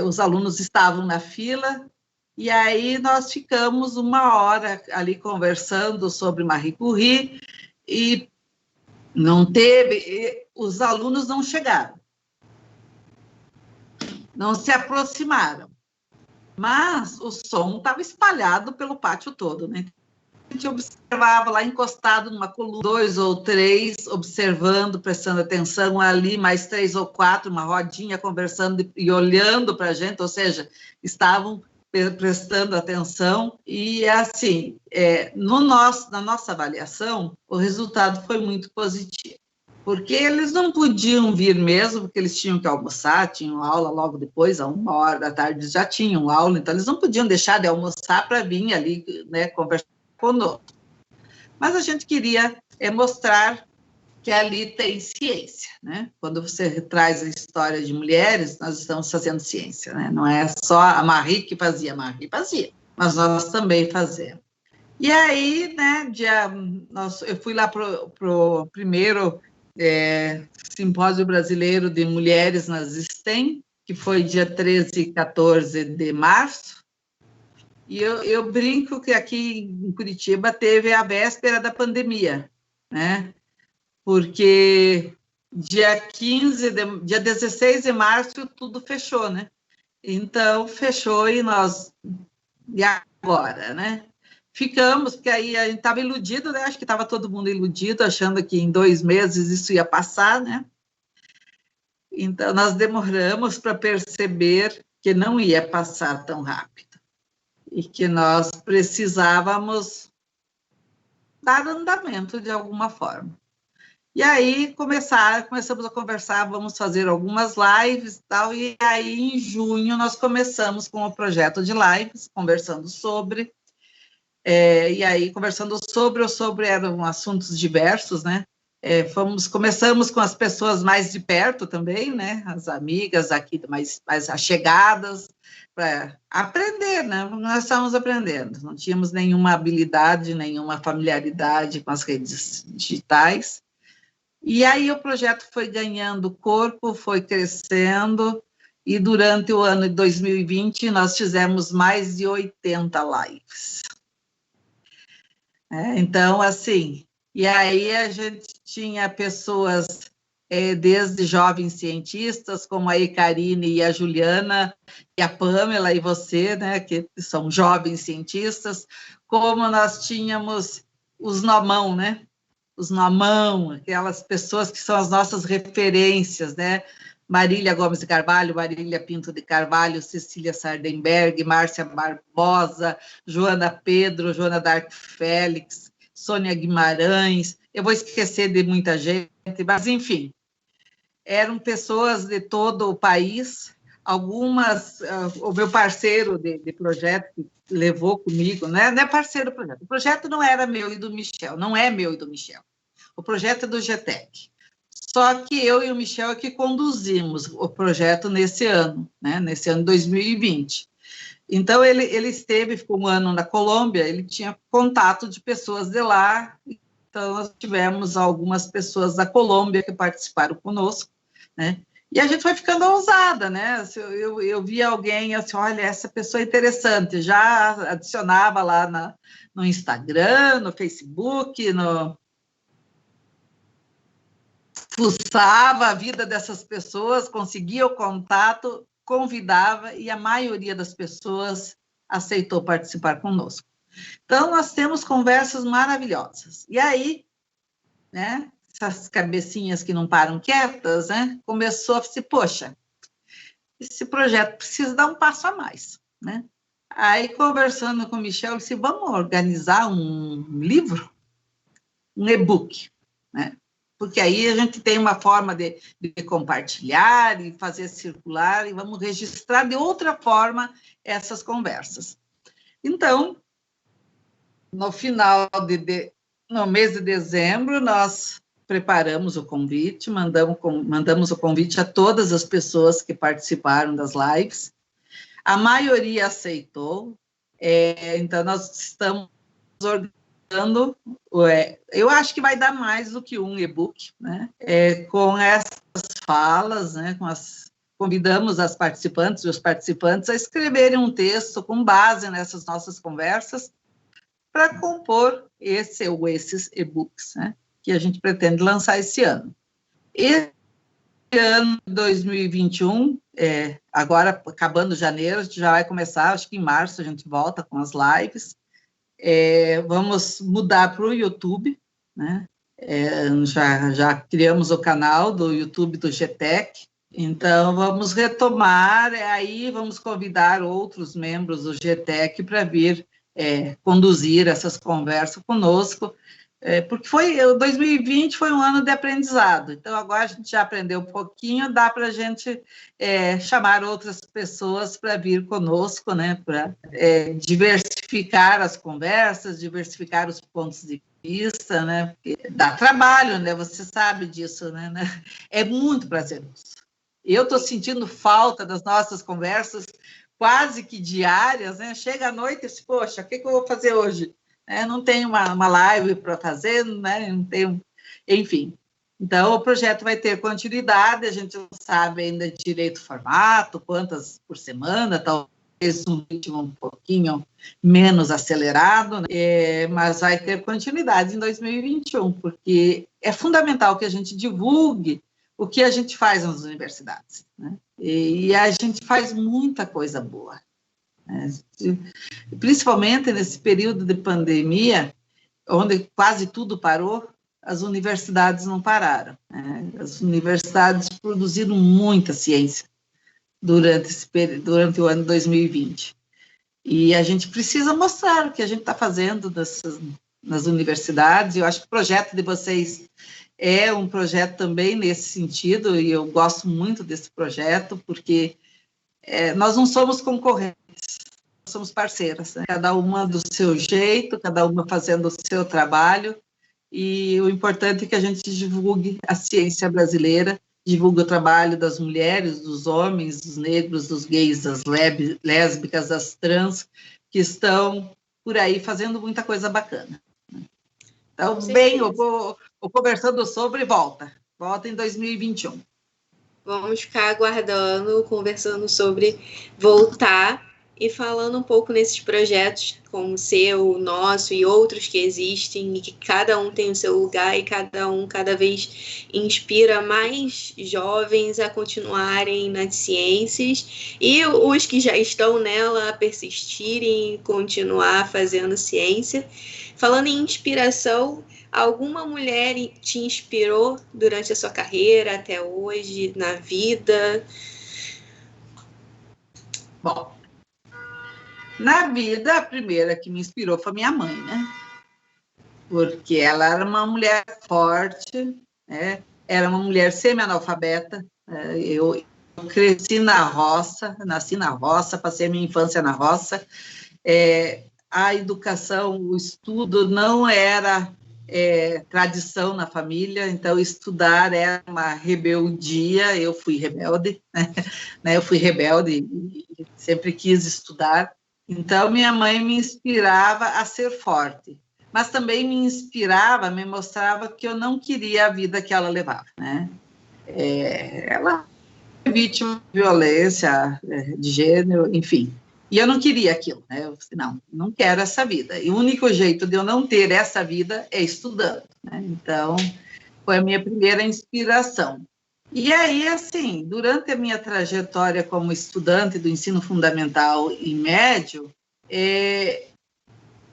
Os alunos estavam na fila, e aí nós ficamos 1 hora ali conversando sobre Marie Curie, e os alunos não chegaram, não se aproximaram, mas o som estava espalhado pelo pátio todo, né? A gente observava lá encostado numa coluna, 2 ou 3, observando, prestando atenção ali, mais 3 ou 4, uma rodinha conversando e olhando para a gente, ou seja, estavam prestando atenção. E assim, na nossa avaliação, o resultado foi muito positivo, porque eles não podiam vir mesmo, porque eles tinham que almoçar, tinham aula logo depois, às 1 hora da tarde já tinham aula, então eles não podiam deixar de almoçar para vir ali, né, conversar conosco. Mas a gente queria mostrar que ali tem ciência, né? Quando você traz a história de mulheres, nós estamos fazendo ciência, né? Não é só a Marie que fazia, mas nós também fazemos. E aí, né, eu fui lá para o primeiro Simpósio Brasileiro de Mulheres nas STEM, que foi dia 13 e 14 de março. E eu brinco que aqui em Curitiba teve a véspera da pandemia, né? Porque dia 16 de março tudo fechou, né? Então, fechou e agora, né? Ficamos, porque aí a gente estava iludido, né? Acho que estava todo mundo iludido, achando que em 2 meses isso ia passar, né? Então, nós demoramos para perceber que não ia passar tão rápido e que nós precisávamos dar andamento de alguma forma. E aí começamos a conversar, vamos fazer algumas lives e tal, e aí em junho nós começamos com o projeto de lives, conversando sobre, eram assuntos diversos, né? Começamos com as pessoas mais de perto também, né? As amigas aqui mais achegadas, para aprender, né? Nós estávamos aprendendo, não tínhamos nenhuma habilidade, nenhuma familiaridade com as redes digitais. E aí o projeto foi ganhando corpo, foi crescendo, e durante o ano de 2020 nós fizemos mais de 80 lives. Então, assim, e aí a gente tinha pessoas desde jovens cientistas, como a Karine e a Juliana, e a Pamela e você, né, que são jovens cientistas, como nós tínhamos os nomão, né? Os nomão, aquelas pessoas que são as nossas referências, né? Marília Gomes de Carvalho, Marília Pinto de Carvalho, Cecília Sardenberg, Márcia Barbosa, Joana Pedro, Joana Dark Félix, Sônia Guimarães, eu vou esquecer de muita gente, mas, enfim, eram pessoas de todo o país, algumas, o meu parceiro de projeto que levou comigo, não é parceiro do projeto, o projeto não era meu e do Michel, não é meu e do Michel, o projeto é do GTEC, só que eu e o Michel é que conduzimos o projeto nesse ano, né, nesse ano 2020. Então, ele esteve, ficou 1 ano na Colômbia, ele tinha contato de pessoas de lá, então nós tivemos algumas pessoas da Colômbia que participaram conosco, né? E a gente foi ficando ousada, né? Eu via alguém, assim, olha, essa pessoa é interessante, já adicionava lá no Instagram, no Facebook, fuçava a vida dessas pessoas, conseguia o contato, convidava, e a maioria das pessoas aceitou participar conosco. Então, nós temos conversas maravilhosas. E aí, né, essas cabecinhas que não param quietas, né, começou a se, poxa, esse projeto precisa dar um passo a mais, né? Aí, conversando com o Michel, eu disse, vamos organizar um livro, um e-book, né? Porque aí a gente tem uma forma de compartilhar e fazer circular, e vamos registrar de outra forma essas conversas. Então, no final no mês de dezembro, nós preparamos o convite, mandamos o convite a todas as pessoas que participaram das lives. A maioria aceitou, então nós estamos organizando, eu acho que vai dar mais do que um e-book, né? Com essas falas, né? Convidamos as participantes e os participantes a escreverem um texto com base nessas nossas conversas para compor esse ou esses e-books, né? Que a gente pretende lançar esse ano. Esse ano 2021, agora acabando janeiro, a gente já vai começar, acho que em março a gente volta com as lives. Vamos mudar para o YouTube, né? Já criamos o canal do YouTube do GTEC, então vamos retomar, aí vamos convidar outros membros do GTEC para vir conduzir essas conversas conosco, porque 2020 foi um ano de aprendizado, então agora a gente já aprendeu um pouquinho, dá para a gente chamar outras pessoas para vir conosco, né, para diversificar as conversas, diversificar os pontos de vista, né, porque dá trabalho, né, você sabe disso, né, é muito prazeroso. Eu estou sentindo falta das nossas conversas quase que diárias, né? Chega à noite e diz, poxa, o que eu vou fazer hoje? Não tenho uma live para fazer, né? Não tenho... Enfim, então o projeto vai ter continuidade, a gente não sabe ainda direito o formato, quantas por semana, talvez um ritmo um pouquinho menos acelerado, né? Mas vai ter continuidade em 2021, porque é fundamental que a gente divulgue o que a gente faz nas universidades, né? E a gente faz muita coisa boa, né? Principalmente nesse período de pandemia, onde quase tudo parou, as universidades não pararam, né? As universidades produziram muita ciência durante o ano 2020. E a gente precisa mostrar o que a gente está fazendo nas universidades. Eu acho que o projeto de vocês é um projeto também nesse sentido, e eu gosto muito desse projeto, porque nós não somos concorrentes, nós somos parceiras, né? Cada uma do seu jeito, cada uma fazendo o seu trabalho, e o importante é que a gente divulgue a ciência brasileira, divulgue o trabalho das mulheres, dos homens, dos negros, dos gays, das lésbicas, das trans, que estão por aí fazendo muita coisa bacana. Então, bem, eu vou conversando sobre volta em 2021. Vamos ficar aguardando, conversando sobre voltar e falando um pouco nesses projetos como o seu, o nosso e outros que existem, e que cada um tem o seu lugar e cada um cada vez inspira mais jovens a continuarem nas ciências e os que já estão nela a persistirem e continuar fazendo ciência. Falando em inspiração, alguma mulher te inspirou durante a sua carreira, até hoje, na vida? Bom, na vida, a primeira que me inspirou foi minha mãe, né? Porque ela era uma mulher forte, né? Era uma mulher semi-analfabeta. Eu cresci na roça, nasci na roça, passei a minha infância na roça. A educação, o estudo não era tradição na família, então estudar era uma rebeldia, eu fui rebelde, né? Eu fui rebelde e sempre quis estudar, então minha mãe me inspirava a ser forte, mas também me inspirava, me mostrava que eu não queria a vida que ela levava, né? Ela é vítima de violência de gênero, enfim, e eu não queria aquilo, né? Eu disse, não quero essa vida. E o único jeito de eu não ter essa vida é estudando, né? Então, foi a minha primeira inspiração. E aí, assim, durante a minha trajetória como estudante do ensino fundamental e médio,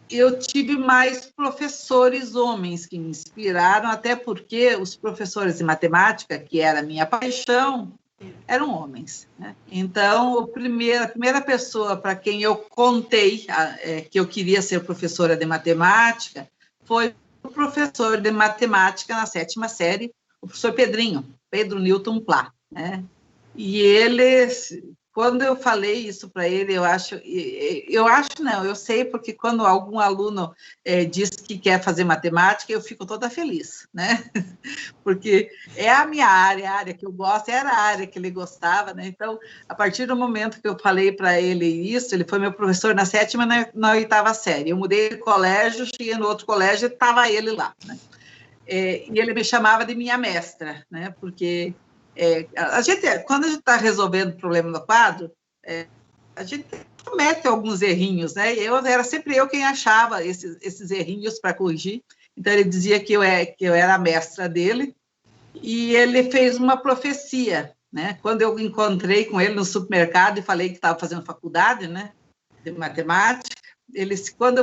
eu tive mais professores homens que me inspiraram, até porque os professores de matemática, que era a minha paixão, eram homens, né? Então, a primeira pessoa para quem eu contei que eu queria ser professora de matemática foi o professor de matemática na 7ª série, o professor Pedrinho, Pedro Newton Plá, né? E ele, quando eu falei isso para ele, eu sei, porque quando algum aluno diz que quer fazer matemática, eu fico toda feliz, né? Porque é a minha área, a área que eu gosto, era a área que ele gostava, né? Então, a partir do momento que eu falei para ele isso, ele foi meu professor na 7ª e na 8ª série. Eu mudei de colégio, cheguei no outro colégio e estava ele lá, né? E ele me chamava de minha mestra, né? Porque quando a gente está resolvendo o problema no quadro, a gente comete alguns errinhos, né? Era sempre eu quem achava esses errinhos para corrigir. Então, ele dizia que eu era a mestra dele, e ele fez uma profecia, né? Quando eu encontrei com ele no supermercado e falei que estava fazendo faculdade, né, de matemática, ele disse: quando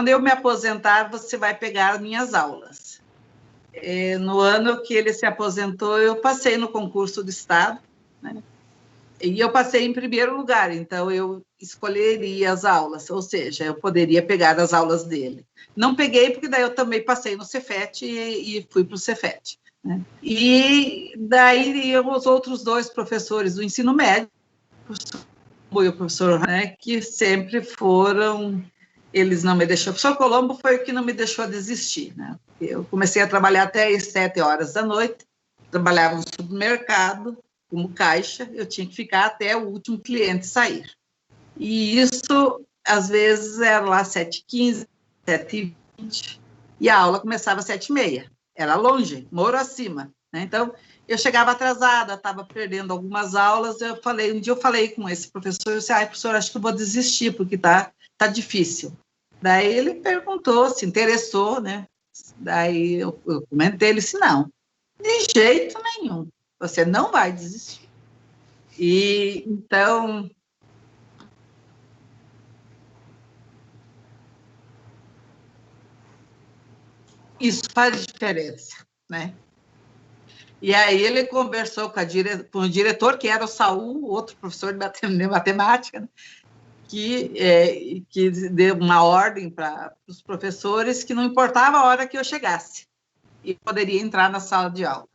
eu me aposentar, você vai pegar as minhas aulas. No ano que ele se aposentou, eu passei no concurso do Estado, né? E eu passei em primeiro lugar, então eu escolheria as aulas, ou seja, eu poderia pegar as aulas dele. Não peguei, porque daí eu também passei no Cefet e fui para o Cefet, né? E daí os outros 2 professores do ensino médio, o professor, né, que sempre foram, eles não me deixaram. O professor Colombo foi o que não me deixou desistir, né? Eu comecei a trabalhar até às 7 horas da noite, trabalhava no supermercado, como caixa, eu tinha que ficar até o último cliente sair. E isso, às vezes, era lá 7h15, 7h20, e a aula começava às 7h30. Era longe, Moro acima, né? Então, eu chegava atrasada, estava perdendo algumas aulas. Um dia eu falei com esse professor, eu disse: professor, acho que eu vou desistir, porque tá difícil. Daí ele perguntou, se interessou, né? Daí eu comentei, ele disse: não, de jeito nenhum, você não vai desistir. E então, isso faz diferença, né? E aí ele conversou com o diretor, que era o Saul, outro professor de matemática, né? que deu uma ordem para os professores que não importava a hora que eu chegasse, e poderia entrar na sala de aula,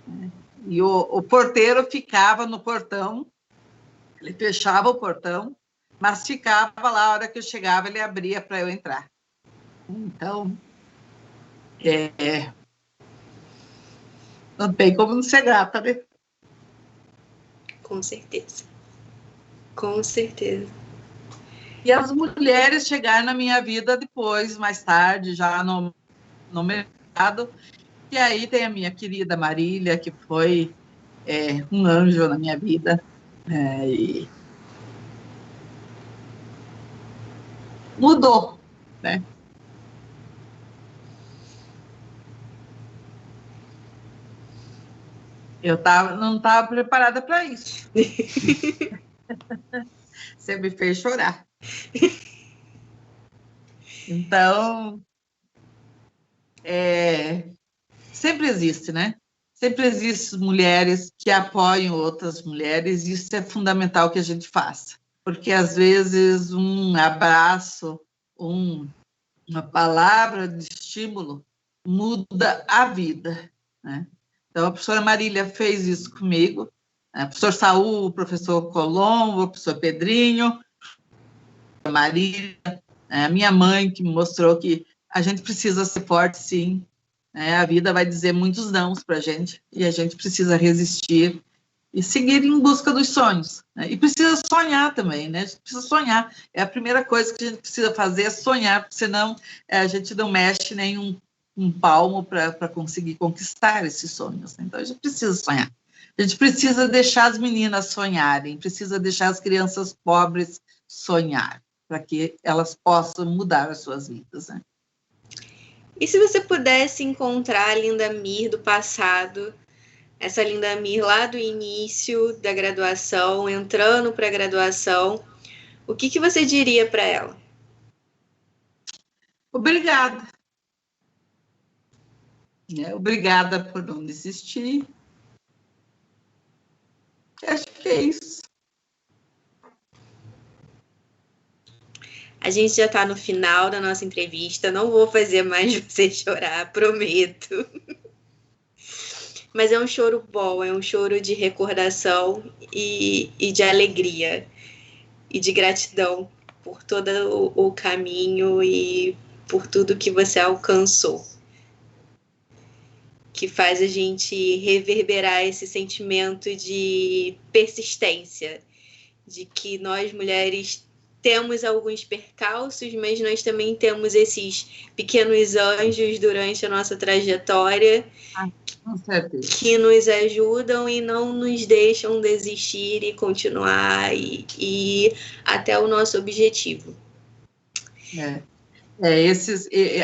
né? E o porteiro ficava no portão, ele fechava o portão, mas ficava lá, a hora que eu chegava, ele abria para eu entrar. Então, não tem como não ser grata, né? Com certeza. Com certeza. E as mulheres chegaram na minha vida depois, mais tarde, já no mercado. E aí tem a minha querida Marília, que foi um anjo na minha vida. E mudou, né? Eu não estava preparada para isso. Você me fez chorar. Então, sempre existe, né? Sempre existem mulheres que apoiam outras mulheres, e isso é fundamental que a gente faça. Porque, às vezes, um abraço, uma palavra de estímulo muda a vida, né? Então, a professora Marília fez isso comigo, o professor Saul, o professor Colombo, o professor Pedrinho, a Marília, a minha mãe, que me mostrou que a gente precisa ser forte, sim, né? A vida vai dizer muitos nãos para a gente, e a gente precisa resistir e seguir em busca dos sonhos, né? E precisa sonhar também, né? A gente precisa sonhar. É a primeira coisa que a gente precisa fazer, é sonhar, porque senão a gente não mexe nem um palmo para conseguir conquistar esses sonhos, né? Então, a gente precisa sonhar. A gente precisa deixar as meninas sonharem, precisa deixar as crianças pobres sonhar, para que elas possam mudar as suas vidas, né? E se você pudesse encontrar a Linda Mir do passado, essa Linda Mir lá do início da graduação, entrando para a graduação, o que você diria para ela? Obrigada. Obrigada por não desistir. Acho que é isso. A gente já está no final da nossa entrevista, não vou fazer mais você chorar, prometo. Mas é um choro bom, é um choro de recordação e de alegria e de gratidão por todo o caminho e por tudo que você alcançou, que faz a gente reverberar esse sentimento de persistência, de que nós mulheres temos alguns percalços, mas nós também temos esses pequenos anjos durante a nossa trajetória com certeza, que nos ajudam e não nos deixam desistir e continuar e ir até o nosso objetivo.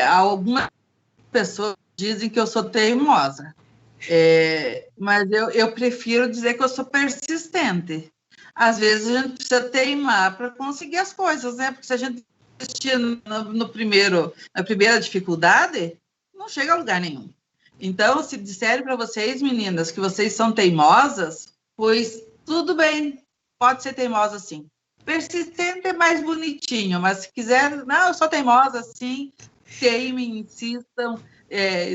Algumas pessoas dizem que eu sou teimosa, mas eu prefiro dizer que eu sou persistente. Às vezes a gente precisa teimar para conseguir as coisas, né? Porque se a gente desistir na primeira dificuldade, não chega a lugar nenhum. Então, se disserem para vocês, meninas, que vocês são teimosas, pois tudo bem, pode ser teimosa sim. Persistente é mais bonitinho, mas se quiser, não, eu sou teimosa, sim, teimem, insistam,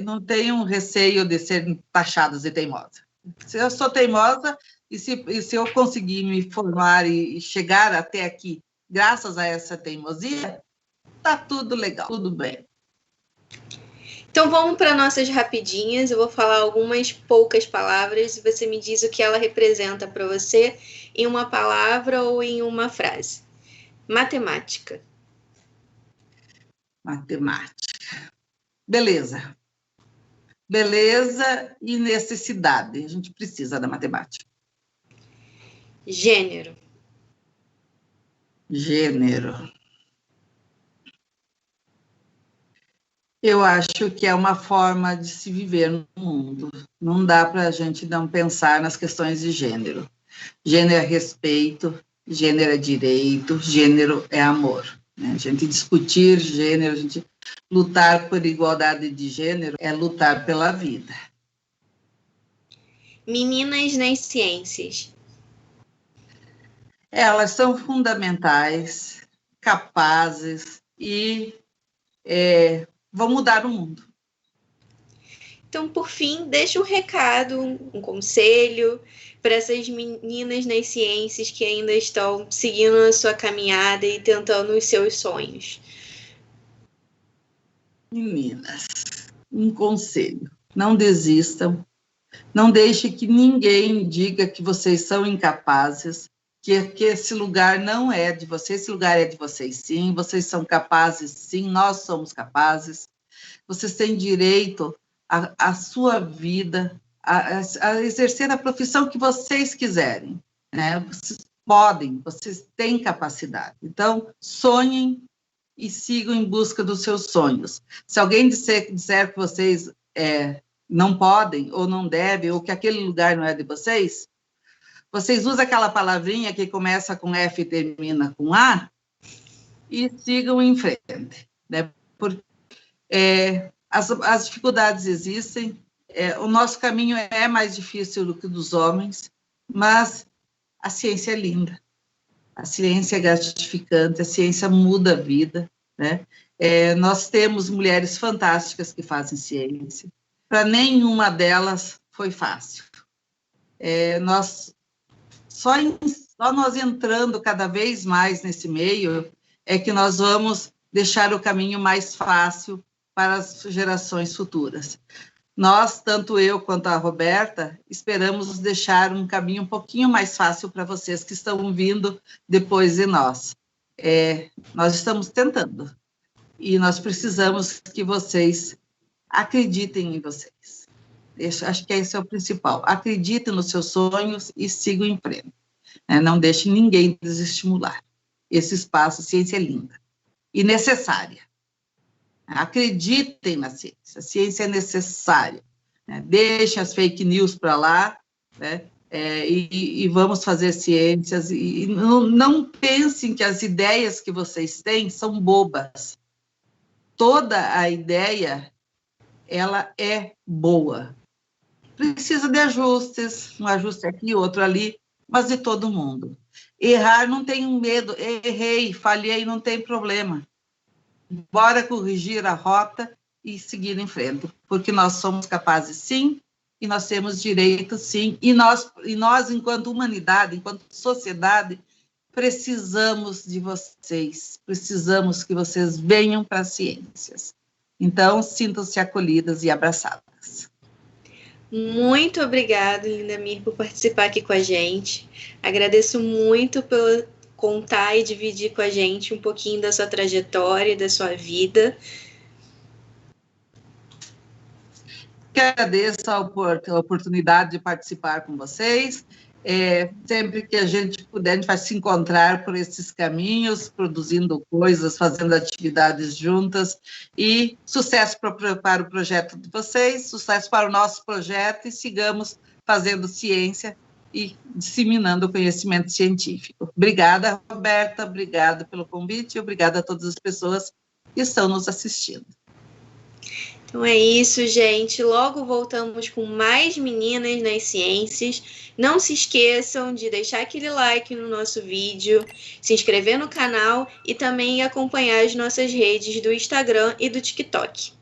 não tenham receio de serem taxadas de teimosa. Se eu sou teimosa, e se eu conseguir me formar e chegar até aqui, graças a essa teimosia, tá tudo legal, tudo bem. Então vamos para nossas rapidinhas. Eu vou falar algumas poucas palavras e você me diz o que ela representa para você em uma palavra ou em uma frase. Matemática. Matemática. Beleza. Beleza e necessidade. A gente precisa da matemática. Gênero. Gênero. Eu acho que é uma forma de se viver no mundo. Não dá para a gente não pensar nas questões de gênero. Gênero é respeito, gênero é direito, gênero é amor. Né? A gente discutir gênero, a gente lutar por igualdade de gênero é lutar pela vida. Meninas nas ciências. Elas são fundamentais, capazes e vão mudar o mundo. Então, por fim, deixa um recado, um conselho para essas meninas nas ciências que ainda estão seguindo a sua caminhada e tentando os seus sonhos. Meninas, um conselho: não desistam, não deixe que ninguém diga que vocês são incapazes, que esse lugar não é de vocês, esse lugar é de vocês sim, vocês são capazes sim, nós somos capazes, vocês têm direito à sua vida, a exercer a profissão que vocês quiserem, né? Vocês podem, vocês têm capacidade. Então, sonhem e sigam em busca dos seus sonhos. Se alguém disser que vocês não podem, ou não devem, ou que aquele lugar não é de vocês, vocês usam aquela palavrinha que começa com F e termina com A e sigam em frente, né? Porque as dificuldades existem, o nosso caminho é mais difícil do que o dos homens, mas a ciência é linda, a ciência é gratificante, a ciência muda a vida, né? Nós temos mulheres fantásticas que fazem ciência, para nenhuma delas foi fácil. Só nós entrando cada vez mais nesse meio é que nós vamos deixar o caminho mais fácil para as gerações futuras. Nós, tanto eu quanto a Roberta, esperamos deixar um caminho um pouquinho mais fácil para vocês que estão vindo depois de nós. Nós estamos tentando e nós precisamos que vocês acreditem em vocês. Acho que esse é o principal. Acreditem nos seus sonhos e sigam em frente. Não deixe ninguém desestimular. Esse espaço, a ciência é linda e necessária. Acreditem na ciência. A ciência é necessária. Deixem as fake news para lá, né? E vamos fazer ciências. E não pensem que as ideias que vocês têm são bobas. Toda a ideia, ela é boa. Precisa de ajustes, um ajuste aqui, outro ali, mas de todo mundo. Errar, não tenho medo, errei, falhei, não tem problema. Bora corrigir a rota e seguir em frente, porque nós somos capazes, sim, e nós temos direito, sim, e nós, enquanto humanidade, enquanto sociedade, precisamos de vocês, precisamos que vocês venham para as ciências. Então, sintam-se acolhidas e abraçadas. Muito obrigada, Lindamir, por participar aqui com a gente. Agradeço muito por contar e dividir com a gente um pouquinho da sua trajetória, da sua vida. Agradeço a oportunidade de participar com vocês. Sempre que a gente puder, a gente vai se encontrar por esses caminhos, produzindo coisas, fazendo atividades juntas, e sucesso para o projeto de vocês, sucesso para o nosso projeto, e sigamos fazendo ciência e disseminando o conhecimento científico. Obrigada, Roberta, obrigada pelo convite, e obrigada a todas as pessoas que estão nos assistindo. Então é isso, gente. Logo voltamos com mais Meninas nas Ciências. Não se esqueçam de deixar aquele like no nosso vídeo, se inscrever no canal e também acompanhar as nossas redes do Instagram e do TikTok.